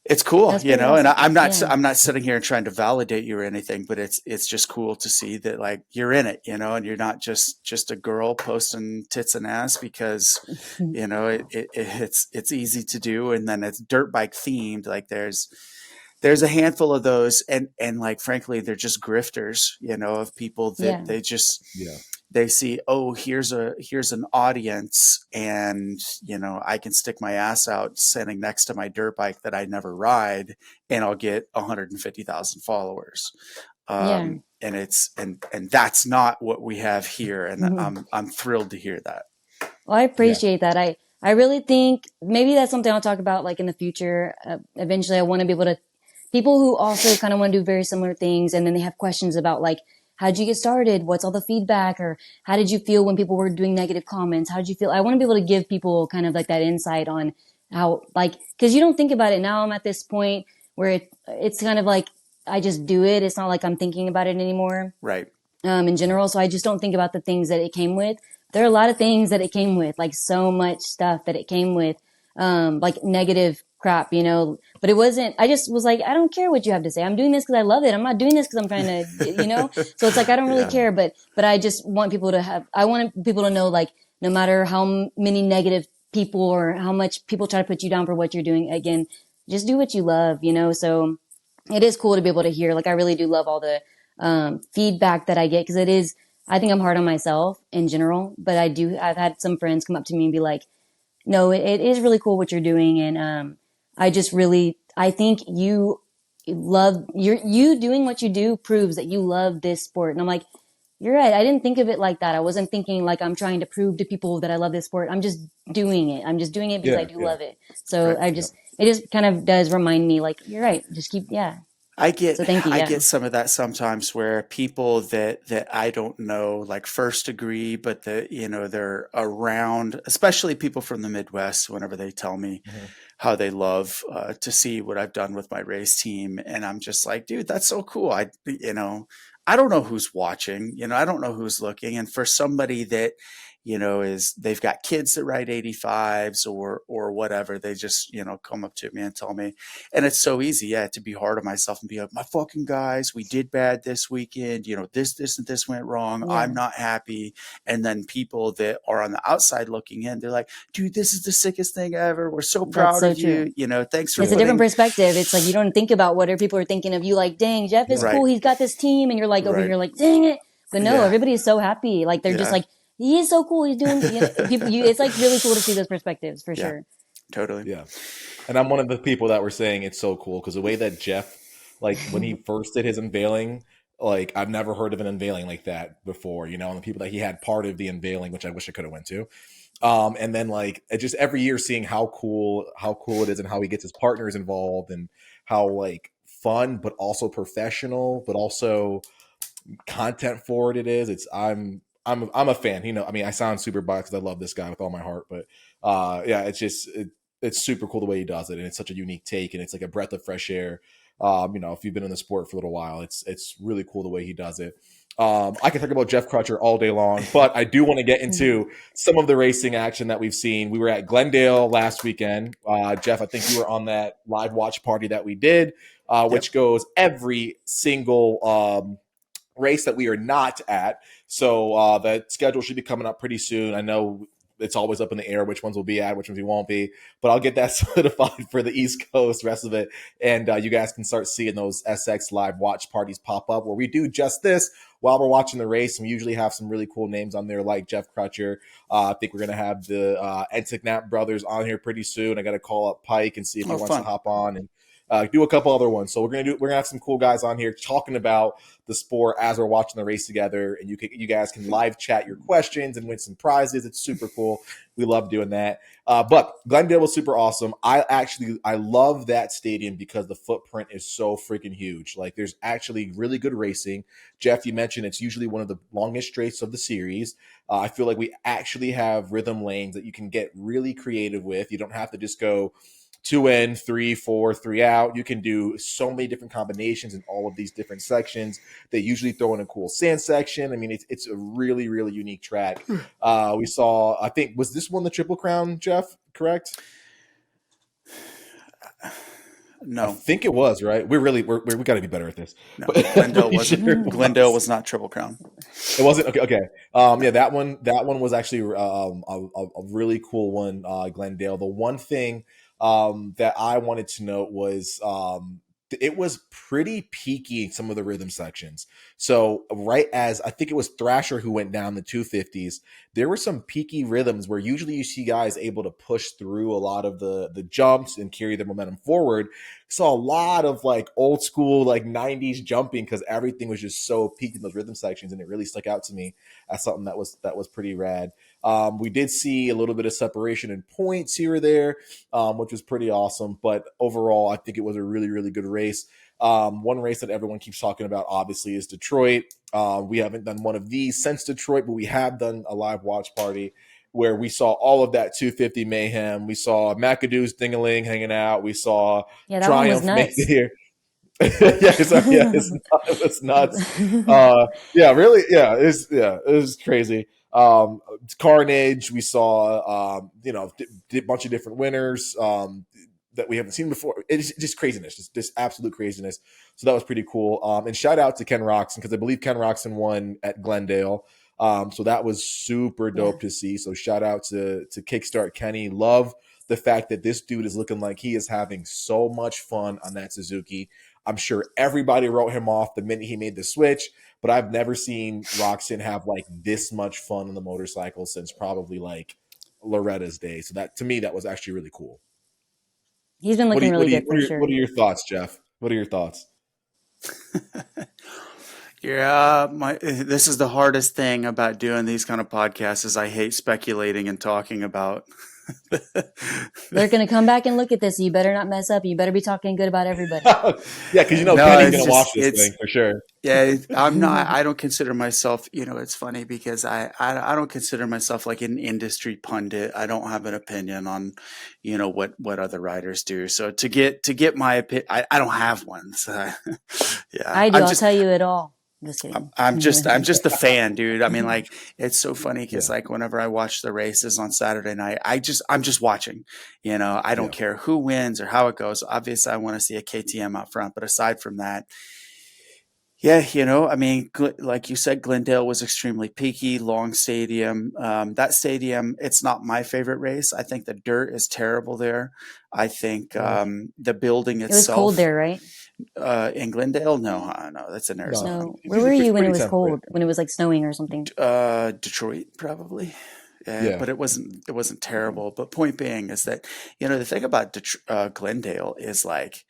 it's cool, That's pretty and awesome. I'm Yeah. not sitting here and trying to validate you or anything, but it's just cool to see that like you're in it, and you're not just a girl posting tits and ass because it's easy to do, and then it's dirt bike themed. Like there's a handful of those, and like frankly, they're just grifters, of people that Yeah. they just Yeah. they see, oh, here's an audience, and I can stick my ass out sitting next to my dirt bike that I never ride, and I'll get 150,000 followers. Yeah. And it's and that's not what we have here, and Mhm. I'm thrilled to hear that. Well, I Yeah. appreciate that. I really think maybe that's something I'll talk about like in the future. Eventually, I want to be able to people who also kind of want to do very similar things, and then they have questions about like, how'd you get started? What's all the feedback? Or how did you feel when people were doing negative comments? How did you feel? I want to be able to give people kind of like that insight on how, like, cause you don't think about it. Now I'm at this point where it's kind of like, I just do it. It's not like I'm thinking about it anymore, Right. in general. So I just don't think about the things that it came with. There are a lot of things that it came with, like so much stuff that it came with, like negative crap, but it wasn't, I just was like, I don't care what you have to say. I'm doing this because I love it. I'm not doing this because I'm trying to, so it's like, I don't really care, but I just want people to I want people to know, like, no matter how many negative people or how much people try to put you down for what you're doing, again, just do what you love, so it is cool to be able to hear. Like, I really do love all the feedback that I get, because I think I'm hard on myself in general, but I've had some friends come up to me and be like, no, it is really cool what you're doing. And I think you doing what you do proves that you love this sport. And I'm like, you're right. I didn't think of it like that. I wasn't thinking like I'm trying to prove to people that I love this sport. I'm just doing it. I'm just doing it because I do love it. So Right. it just kind of does remind me, like, you're right. Just keep, So thank you. I Yeah. get some of that sometimes, where people that I don't know, like, first agree, but they're around, especially people from the Midwest, whenever they tell me how they love to see what I've done with my race team, and I'm just like, dude, that's so cool. I don't know who's watching, I don't know who's looking, and for somebody that they've got kids that ride 85s or whatever, they just come up to me and tell me. And it's so easy, to be hard on myself and be like, my fucking guys, we did bad this weekend, this and this went wrong, Yeah. I'm not happy. And then people that are on the outside looking in, they're like, dude, this is the sickest thing ever, we're so proud so of you, thanks for It's a different perspective. It's like, you don't think about what other people are thinking of you. Like, dang, Jeff is cool. He's got this team. And you're like, over here, like, dang it. But no, everybody is so happy. Like, they're just like, he is so cool. He's doing, it's like really cool to see those perspectives, for sure. Totally. Yeah. And I'm one of the people that were saying it's so cool, because the way that Jeff, like, when he first did his unveiling, like, I've never heard of an unveiling like that before, and the people that he had part of the unveiling, which I wish I could have went to. And then, like, it just every year seeing how cool it is, and how he gets his partners involved, and how, like, fun but also professional but also content forward it is. I'm a fan. I sound super biased because I love this guy with all my heart, but it's super cool the way he does it, and it's such a unique take, and it's like a breath of fresh air. If you've been in the sport for a little while, it's really cool the way he does it. I can talk about Jeff Crutcher all day long, but I do want to get into some of the racing action that we've seen. We were at Glendale last weekend. Jeff, I think you were on that live watch party that we did, which goes every single race that we are not at. So the schedule should be coming up pretty soon. I know it's always up in the air which ones will be at, which ones we won't be, but I'll get that solidified for the East Coast, rest of it. And you guys can start seeing those SX live watch parties pop up, where we do just this while we're watching the race. And we usually have some really cool names on there, like Jeff Crutcher. I think we're going to have the Enticknap brothers on here pretty soon. I got to call up Pike and see if he wants to hop on and do a couple other ones. So we're gonna have some cool guys on here talking about the sport as we're watching the race together, and you guys can live chat your questions and win some prizes. It's super cool. We love doing that. But Glendale was super awesome. I love that stadium because the footprint is so freaking huge. Like, there's actually really good racing. Jeff, you mentioned it's usually one of the longest straights of the series. I feel like we actually have rhythm lanes that you can get really creative with. You don't have to just go 2 in, 3, 4, 3 out. You can do so many different combinations in all of these different sections. They usually throw in a cool sand section. It's a really, really unique track. We saw, I think, was this one the Triple Crown, Jeff? Correct? No, I think it was, right? We got to be better at this. No, Glendale wasn't. Sure. Glendale was not Triple Crown. It wasn't. Okay. That one was actually a really cool one. Glendale. The one thing that I wanted to note was it was pretty peaky in some of the rhythm sections. So right as I think it was Thrasher who went down the 250s, there were some peaky rhythms where usually you see guys able to push through a lot of the jumps and carry their momentum forward. Saw a lot of like old school, like 90s jumping because everything was just so peaked in those rhythm sections, and it really stuck out to me as something that was pretty rad. We did see a little bit of separation in points here or there, which was pretty awesome. But overall, I think it was a really, really good race. One race that everyone keeps talking about, obviously, is Detroit. We haven't done one of these since Detroit, but we have done a live watch party where we saw all of that 250 mayhem. We saw McAdoo's Ding-a-ling hanging out. We saw Triumph make it here. It was nuts. It was crazy. Carnage, we saw, a bunch of different winners. that we haven't seen before. It's just craziness, just absolute craziness. So that was pretty cool. And shout out to Ken Roxon, because I believe Ken Roxon won at Glendale. So that was super Yeah. dope to see. So shout out to Kickstart Kenny. Love the fact that this dude is looking like he is having so much fun on that Suzuki. I'm sure everybody wrote him off the minute he made the switch, but I've never seen Roxon have like this much fun on the motorcycle since probably like Loretta's day. So that, to me, that was actually really cool. He's been looking really good for What sure. are your thoughts, Jeff? What are your thoughts? Yeah, this is the hardest thing about doing these kind of podcasts is I hate speculating and talking about. They're going to come back and look at this. You better not mess up. You better be talking good about everybody. Yeah, because you know No, Kenny's it's gonna watch just this thing for sure. yeah. I'm not. I don't consider myself. It's funny because I don't consider myself like an industry pundit. I don't have an opinion on, what other riders do. So to get my opinion, I don't have one. So yeah, I do. I'll tell you it all. Just kidding. I'm just the fan, dude. I mean, like, it's so funny because Yeah. like whenever I watch the races on Saturday night, I'm just watching. I don't care who wins or how it goes. Obviously, I want to see a KTM out front, but aside from that, yeah, I mean, like you said, Glendale was extremely peaky, long stadium. That stadium, it's not my favorite race. I think the dirt is terrible there. I think the building It was itself. cold there, right? In Glendale, no, that's in Arizona. No. Where were you when it was cold? When it was like snowing or something? Detroit, probably. Yeah. But it wasn't terrible. But point being is that the thing about Glendale is like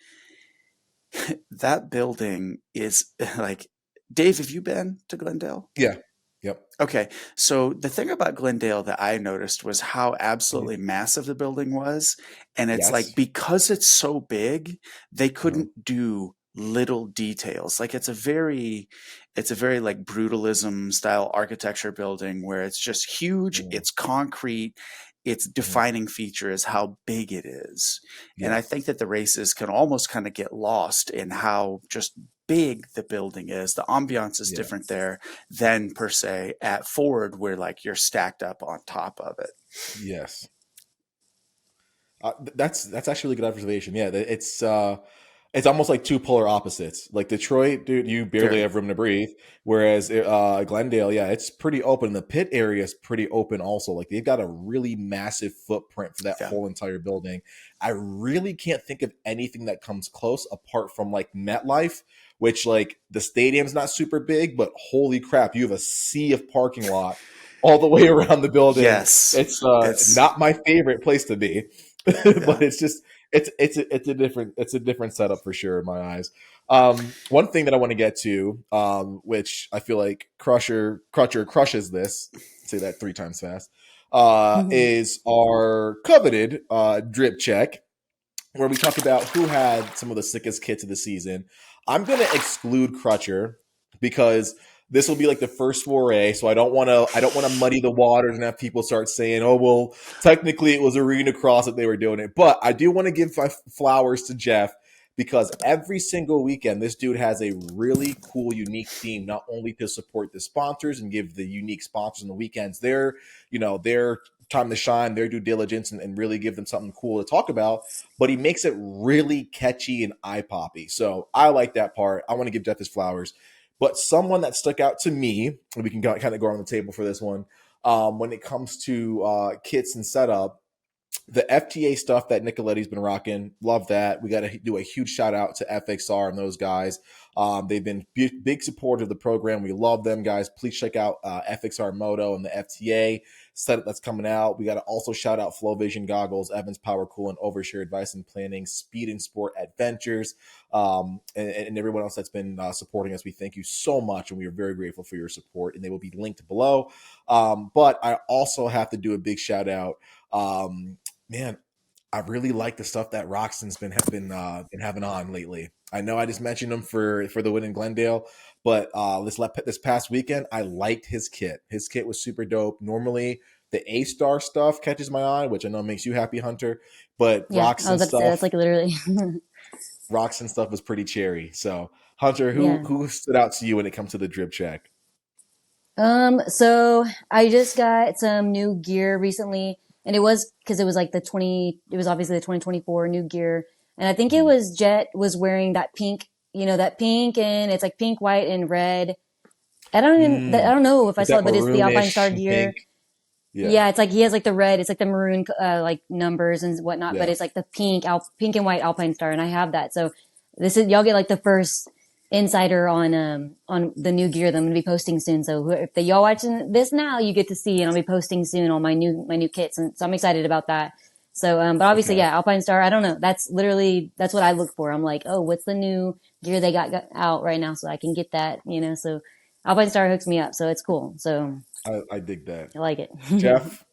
that building is like. Dave, have you been to Glendale? Yeah. Yep. Okay. So the thing about Glendale that I noticed was how absolutely massive the building was. And it's like, because it's so big, they couldn't do little details. Like it's a very like brutalism style architecture building where it's just huge. It's concrete. Its defining feature is how big it is. And I think that the races can almost kind of get lost in how just big the building is. The ambiance is different there than per se at Ford, where like you're stacked up on top of it. Yes. That's actually a really good observation. Yeah, it's almost like two polar opposites. Like Detroit, dude, you barely have room to breathe. Whereas Glendale, yeah, it's pretty open. The pit area is pretty open also. Like they've got a really massive footprint for that whole entire building. I really can't think of anything that comes close apart from like MetLife, which like the stadium's not super big, but holy crap, you have a sea of parking lot all the way around the building. Yes. It's not my favorite place to be. But it's just it's a different setup for sure in my eyes. One thing that I want to get to, which I feel like Crutcher crushes this, say that 3 times fast, is our coveted drip check, where we talk about who had some of the sickest kits of the season. I'm going to exclude Crutcher because this will be like the first foray, so I don't want to muddy the waters and have people start saying, "Oh, well, technically it was Arena Cross that they were doing it." But I do want to give my flowers to Jeff because every single weekend this dude has a really cool, unique theme, not only to support the sponsors and give the unique sponsors on the weekends their time to shine, their due diligence, and really give them something cool to talk about, but he makes it really catchy and eye-poppy. So I like that part. I want to give Jeff his flowers. But someone that stuck out to me, and we can kind of go around the table for this one, when it comes to kits and setup, the FTA stuff that Nicoletti's been rocking, love that. We got to do a huge shout out to FXR and those guys. They've been big supporters of the program. We love them, guys. Please check out FXR Moto and the FTA setup that's coming out. We got to also shout out Flow Vision Goggles, Evans Power Cool, and Overshare Advice and Planning, Speed and Sport Adventures, and everyone else that's been supporting us. We thank you so much, and we are very grateful for your support, and they will be linked below. But I also have to do a big shout out. Man, I really like the stuff that Roxon's been having on lately. I know I just mentioned him for the win in Glendale, but this past weekend, I liked his kit. His kit was super dope. Normally, the A-Star stuff catches my eye, which I know makes you happy, Hunter. But Roxon stuff, that's like literally. Roxon stuff was pretty cherry. So, Hunter, who stood out to you when it comes to the drip check? So I just got some new gear recently. and it was because it was like it was obviously the 2024 new gear. And I think it was Jet was wearing that pink, that pink, and it's like pink, white, and red. I don't know if I With saw that it, but it's the Alpine maroonish Star and gear. pink. Yeah. Yeah, it's like he has like the red, it's like the maroon, like numbers and whatnot, but Yeah. it's like the pink and white Alpine Star, and I have that. So y'all get like the first insider on the new gear that I'm gonna be posting soon. So if y'all watching this now, you get to see, and I'll be posting soon all my new kits, and so I'm excited about that. So, but obviously, Okay. yeah, Alpine Star. I don't know. That's what I look for. I'm like, oh, what's the new gear they got out right now, so I can get that. So Alpine Star hooks me up, so it's cool. So I dig that. I like it. Jeff,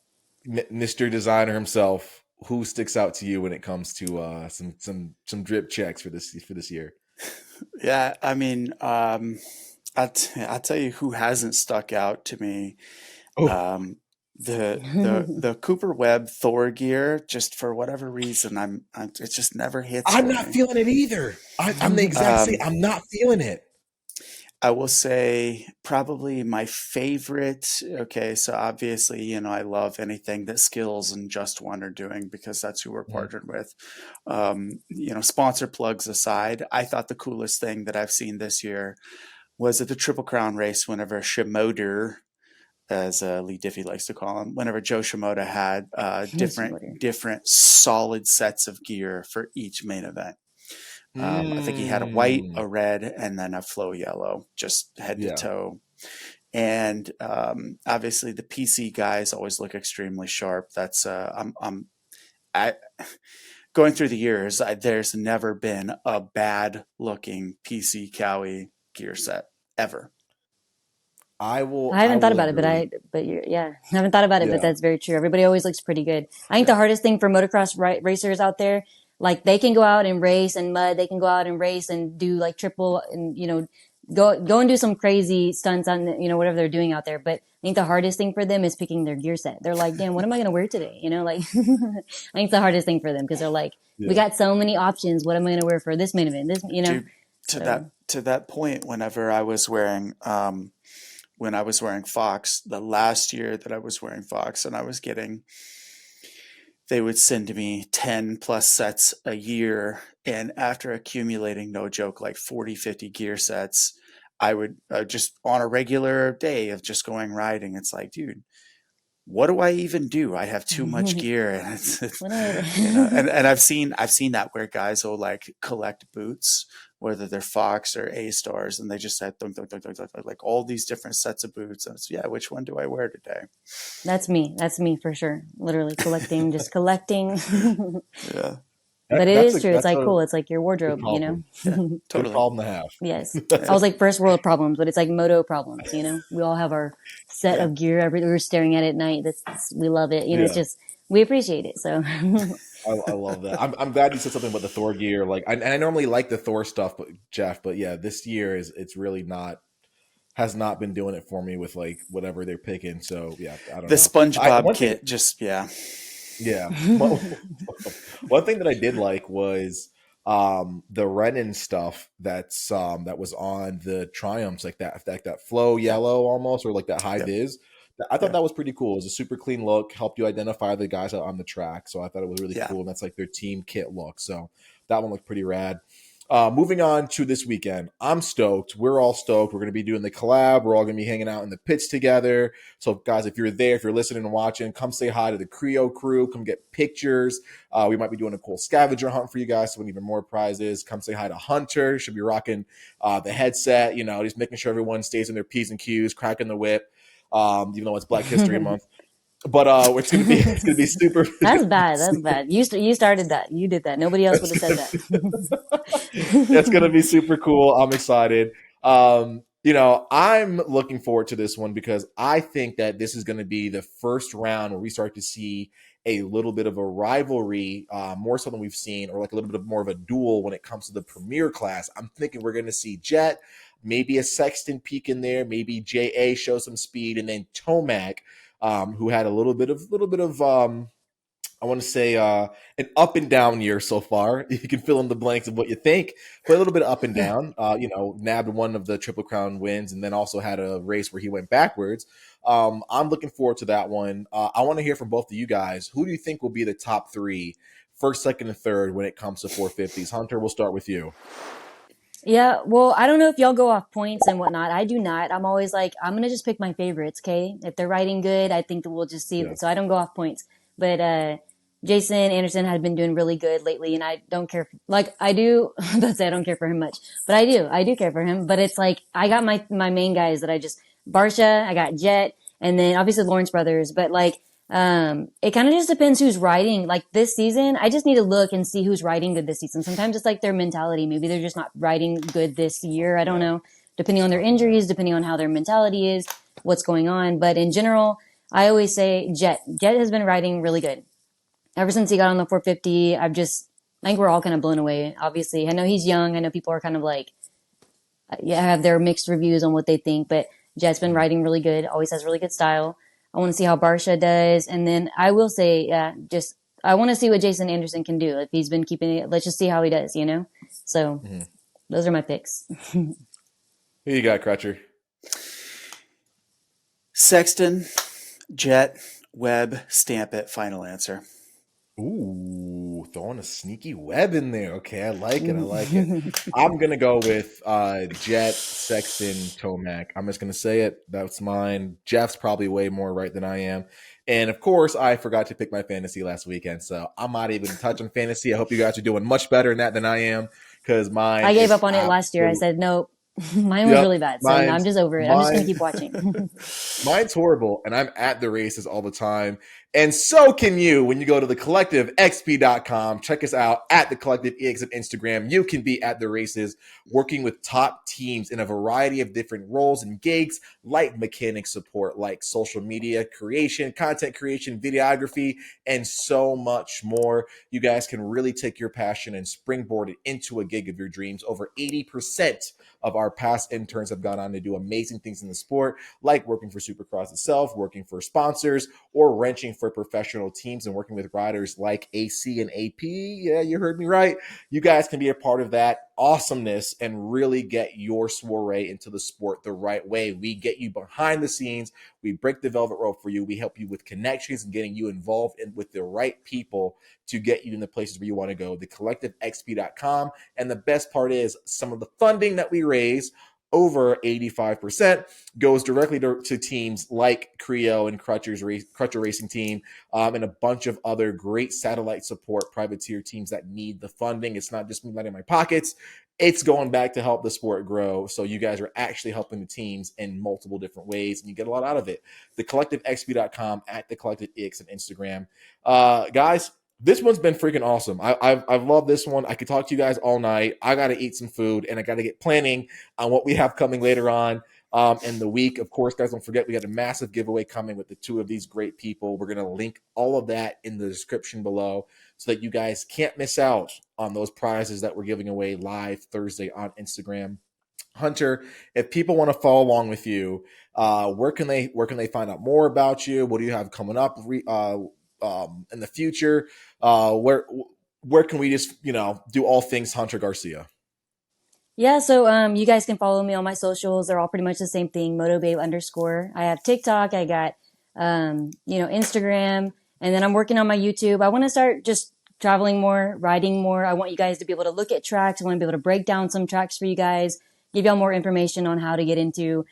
Mr. Designer himself, who sticks out to you when it comes to some drip checks for this year? Yeah, I mean, I'll tell you who hasn't stuck out to me. Oh, Um, the Cooper Webb Thor gear, just for whatever reason, it just never hits I'm for not me. feeling it either. I'm the exact same. Um, I'm not feeling it. I will say probably my favorite. Okay, so obviously, I love anything that Skills and Just One are doing because that's who we're Mhm. partnered with. Sponsor plugs aside, I thought the coolest thing that I've seen this year was at the Triple Crown race whenever Shimoda, as Lee Diffie likes to call him, whenever Joe Shimoda had different solid sets of gear for each main event. I think he had a white, Mm, a red, and then a flow yellow, just head to yeah. toe. And obviously, the PC guys always look extremely sharp. That's I, going through the years. There's never been a bad looking PC Cowie gear set ever. I I haven't thought will about it, agree. yeah, I haven't thought about it, but Yeah. that's very true. Everybody always looks pretty good. I think the Yeah, hardest thing for motocross racers out there, like they can go out and race and mud, they can go out and race and do like triple and, go and do some crazy stunts on, whatever they're doing out there. But I think the hardest thing for them is picking their gear set. They're like, damn, what am I going to wear today? Like, I think it's the hardest thing for them because they're like, we Yeah. got so many options. What am I going to wear for this main event? dude. So To that point, when I was wearing Fox, the last year that I was wearing Fox, and they would send me 10 plus sets a year. And after accumulating, no joke, like 40, 50 gear sets, I would just on a regular day of just going riding, it's like, dude, what do I even do? I have too much gear, and whatever. and I've seen that where guys will like collect boots, whether they're Fox or A Stars, and they just had like all these different sets of boots, and it's, yeah, which one do I wear today? That's me. That's me for sure. Literally collecting, just collecting. Yeah, But it That's is true. It's that's like a cool. It's like your good wardrobe, problem. yeah, Good totally. problem to have. Yes. I Yeah, was like first world problems, but it's like moto problems. We all have our set yeah. of gear we're staring at night. We love it. It's Yeah. just, we appreciate it. So I love that. I'm glad you said something about the Thor gear. Like, and I normally like the Thor stuff, but Jeff, but yeah, this year it's really not has not been doing it for me with like whatever they're picking. So yeah, I don't The know. SpongeBob One thing, kit, just yeah, yeah, one thing that I did like was the Renan stuff that was on the Triumphs, like that flow yeah, yellow almost, or like that high yeah, vis. I thought yeah, that was pretty cool. It was a super clean look, helped you identify the guys out on the track. So I thought it was really yeah. cool, and that's like their team kit look. So that one looked pretty rad. Moving on to this weekend, I'm stoked. We're all stoked. We're going to be doing the collab. We're all going to be hanging out in the pits together. So, guys, if you're there, if you're listening and watching, come say hi to the Creo crew. Come get pictures. We might be doing a cool scavenger hunt for you guys to win even more prizes. Come say hi to Hunter. Should be rocking the headset. Just making sure everyone stays in their P's and Q's, cracking the whip. Even though it's Black History Month, but it's gonna be super. that's bad. That's super bad. You started that. You did that. Nobody else would it's have said gonna, it's gonna that. be super cool. I'm excited. I'm looking forward to this one because I think that this is going to be the first round where we start to see a little bit of a rivalry, more so than we've seen, or like a little bit of more of a duel when it comes to the premier class. I'm thinking we're going to see Jet, maybe a Sexton peak in there, maybe JA show some speed, and then Tomac, who had a little bit of I want to say an up and down year so far. You can fill in the blanks of what you think, but a little bit up and down. Nabbed one of the Triple Crown wins, and then also had a race where he went backwards. I'm looking forward to that one. I want to hear from both of you guys. Who do you think will be the top three, first, second, and third when it comes to 450s? Hunter, we'll start with you. Yeah, well, I don't know if y'all go off points and whatnot. I do not. I'm always like, I'm gonna just pick my favorites, okay? If they're riding good, I think that we'll just see. Yeah. So I don't go off points. But Jason Anderson has been doing really good lately, and I don't care. Like I do, that's it. I don't care for him much, but I do. I do care for him. But it's like I got my main guys that I just Barsha, I got Jet, and then obviously Lawrence Brothers. But like it kind of just depends who's riding. Like this season, I just need to look and see who's riding good this season. Sometimes it's like their mentality. Maybe they're just not riding good this year. I don't know. Depending on their injuries, depending on how their mentality is, what's going on. But in general, I always say Jet. Jet has been riding really good. Ever since he got on the 450, I think we're all kind of blown away. Obviously, I know he's young. I know people are kind of like, have their mixed reviews on what they think, but Jet's been riding really good. Always has really good style. I want to see how Barsha does. And then I will say, I want to see what Jason Anderson can do. If he's been keeping it, let's just see how he does, you know? So those are my picks. Who you got, Crutcher? Sexton, Jet, Webb, Stamp it. Final answer. Ooh, throwing a sneaky Webb in there. Okay, I like it. I like it. I'm going to go with Jet, Sexton, Tomac. I'm just going to say it. That's mine. Jeff's probably way more right than I am. And, of course, I forgot to pick my fantasy last weekend, so I'm not even touching fantasy. I hope you guys are doing much better in that than I am because mine I gave up on it last year. I said, nope. Mine was really bad, so I'm just over it. I'm just going to keep watching. Mine's horrible, and I'm at the races all the time. And so can you when you go to thecollectivexp.com. Check us out at The Collective EX on Instagram. You can be at the races working with top teams in a variety of different roles and gigs, like mechanic support, like social media creation, content creation, videography, and so much more. You guys can really take your passion and springboard it into a gig of your dreams. Over 80% of our past interns have gone on to do amazing things in the sport, like working for Supercross itself, working for sponsors, or wrenching for professional teams and working with riders like AC and AP. Yeah, you heard me right. You guys can be a part of that awesomeness and really get your soiree into the sport the right way. We get you behind the scenes. We break the velvet rope for you. We help you with connections and getting you involved with the right people to get you in the places where you want to go. TheCollectiveXP.com. And the best part is some of the funding that we raise, over 85%, goes directly to teams like Creo and Crutcher Racing Team, and a bunch of other great satellite support privateer teams that need the funding. It's not just me letting my pockets. It's going back to help the sport grow. So you guys are actually helping the teams in multiple different ways, and you get a lot out of it. TheCollectiveXP.com, at TheCollectiveX on Instagram. Guys, this one's been freaking awesome. I've loved this one. I could talk to you guys all night. I got to eat some food, and I got to get planning on what we have coming later on in the week. Of course, guys, don't forget we got a massive giveaway coming with the two of these great people. We're going to link all of that in the description below so that you guys can't miss out on those prizes that we're giving away live Thursday on Instagram. Hunter, if people want to follow along with you, where can they find out more about you? What do you have coming up in the future? Where can we just do all things Hunter Garcia? Yeah, so you guys can follow me on my socials. They're all pretty much the same thing, MotoBabe _. I have TikTok, I got Instagram, and then I'm working on my YouTube. I want to start just traveling more, riding more. I want you guys to be able to look at tracks. I want to be able to break down some tracks for you guys, give y'all more information on how to get into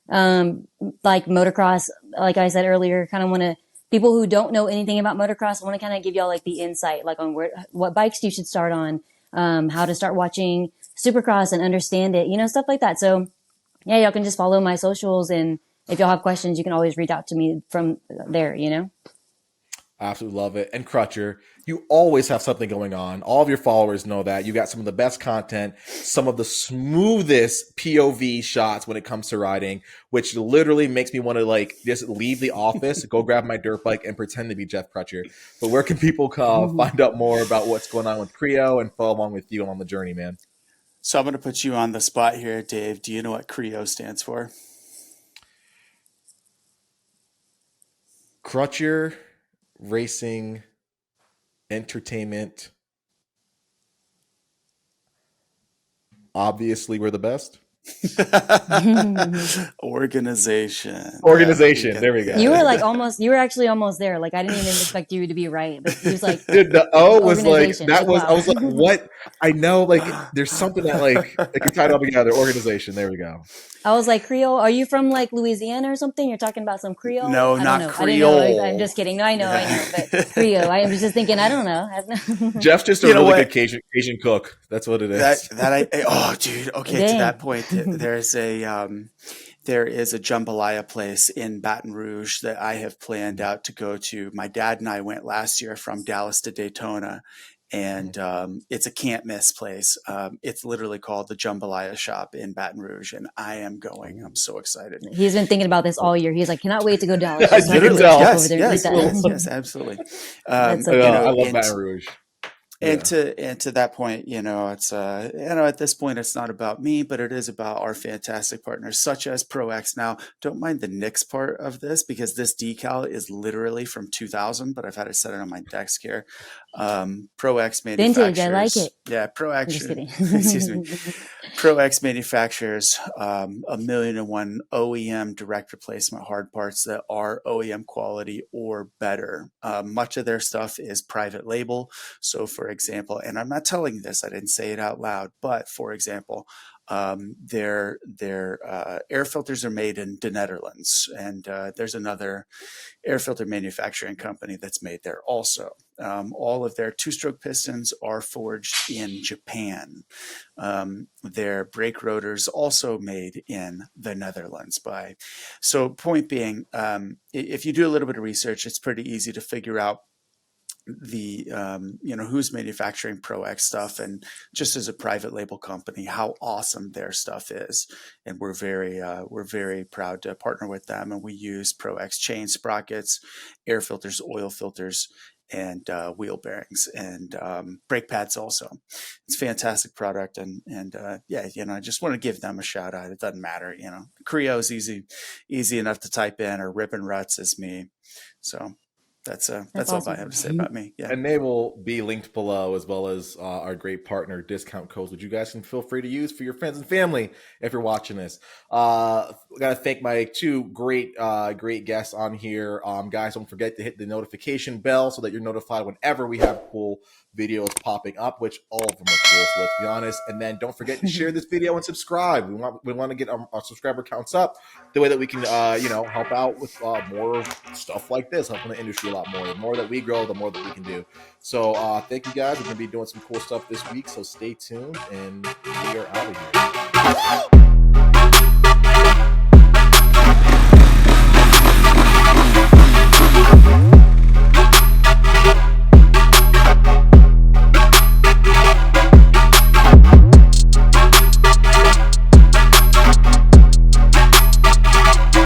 like motocross. Like I said earlier, kind of want to people who don't know anything about motocross. I want to kind of give y'all like the insight, like on what bikes you should start on, how to start watching Supercross and understand it, stuff like that. So yeah, y'all can just follow my socials, and if y'all have questions, you can always reach out to me from there, I absolutely love it. And Crutcher, you always have something going on. All of your followers know that. You got some of the best content, some of the smoothest POV shots when it comes to riding, which literally makes me want to just leave the office, go grab my dirt bike, and pretend to be Jeff Crutcher. But where can people find out more about what's going on with Creo and follow along with you on the journey, man? So I'm going to put you on the spot here, Dave. Do you know what Creo stands for? Crutcher Racing entertainment. Obviously, we're the best. Organization. Organization. There we go. You were like you were actually almost there. Like I didn't even expect you to be right, but he was like, Dude, the O was like, organization. that was, wow. I was like, what? I know, like, there's something that, like, it can tie it all together. Organization. There we go. I was like, Creole, are you from like Louisiana or something? You're talking about some Creole? No, I don't not know. Creole. I didn't know. I'm just kidding. No, I know, but Creole. I was just thinking, I don't know. Jeff's just a really good Cajun cook. That's what it is. Oh, dude. Okay, Dang. to that point, there is a jambalaya place in Baton Rouge that I have planned out to go to. My dad and I went last year from Dallas to Daytona, and it's a can't miss place. It's literally called the Jambalaya Shop in Baton Rouge, and I am going. I'm so excited. He's been thinking about this all year. He's like, cannot wait to go to Dallas. I can tell. Yes, absolutely. I love Baton Rouge. And to that point, it's at this point it's not about me, but it is about our fantastic partners such as ProX. Now, don't mind the Knicks part of this because this decal is literally from 2000, but I've had it set on my desk here. ProX manufactures. Vintage, I like it. Yeah, ProX. Just kidding. Excuse me. ProX manufactures 1,000,001 OEM direct replacement hard parts that are OEM quality or better. Much of their stuff is private label. So, for example, and I'm not telling you this, I didn't say it out loud, but for example, their air filters are made in the Netherlands, and there's another air filter manufacturing company that's made there also. All of their two-stroke pistons are forged in Japan. Their brake rotors also made in the Netherlands. So point being, if you do a little bit of research, it's pretty easy to figure out who's manufacturing ProX stuff, and just as a private label company, how awesome their stuff is. And we're very proud to partner with them. And we use ProX chain sprockets, air filters, oil filters, and wheel bearings and brake pads also. It's a fantastic product. And I just want to give them a shout out. It doesn't matter, Creo is easy enough to type in, or Rippin' Ruts is me. So that's all I have to say about me. Yeah. And they will be linked below, as well as our great partner discount codes, which you guys can feel free to use for your friends and family if you're watching this. I gotta thank my two great guests on here. Guys, don't forget to hit the notification bell so that you're notified whenever we have cool videos popping up, which all of them are cool, so let's be honest. And then don't forget to share this video and subscribe. We want to get our subscriber counts up the way that we can help out with more stuff like this, helping the industry a lot more. The more that we grow, the more that we can do. So thank you guys. We're gonna be doing some cool stuff this week, so stay tuned, and we are out of here.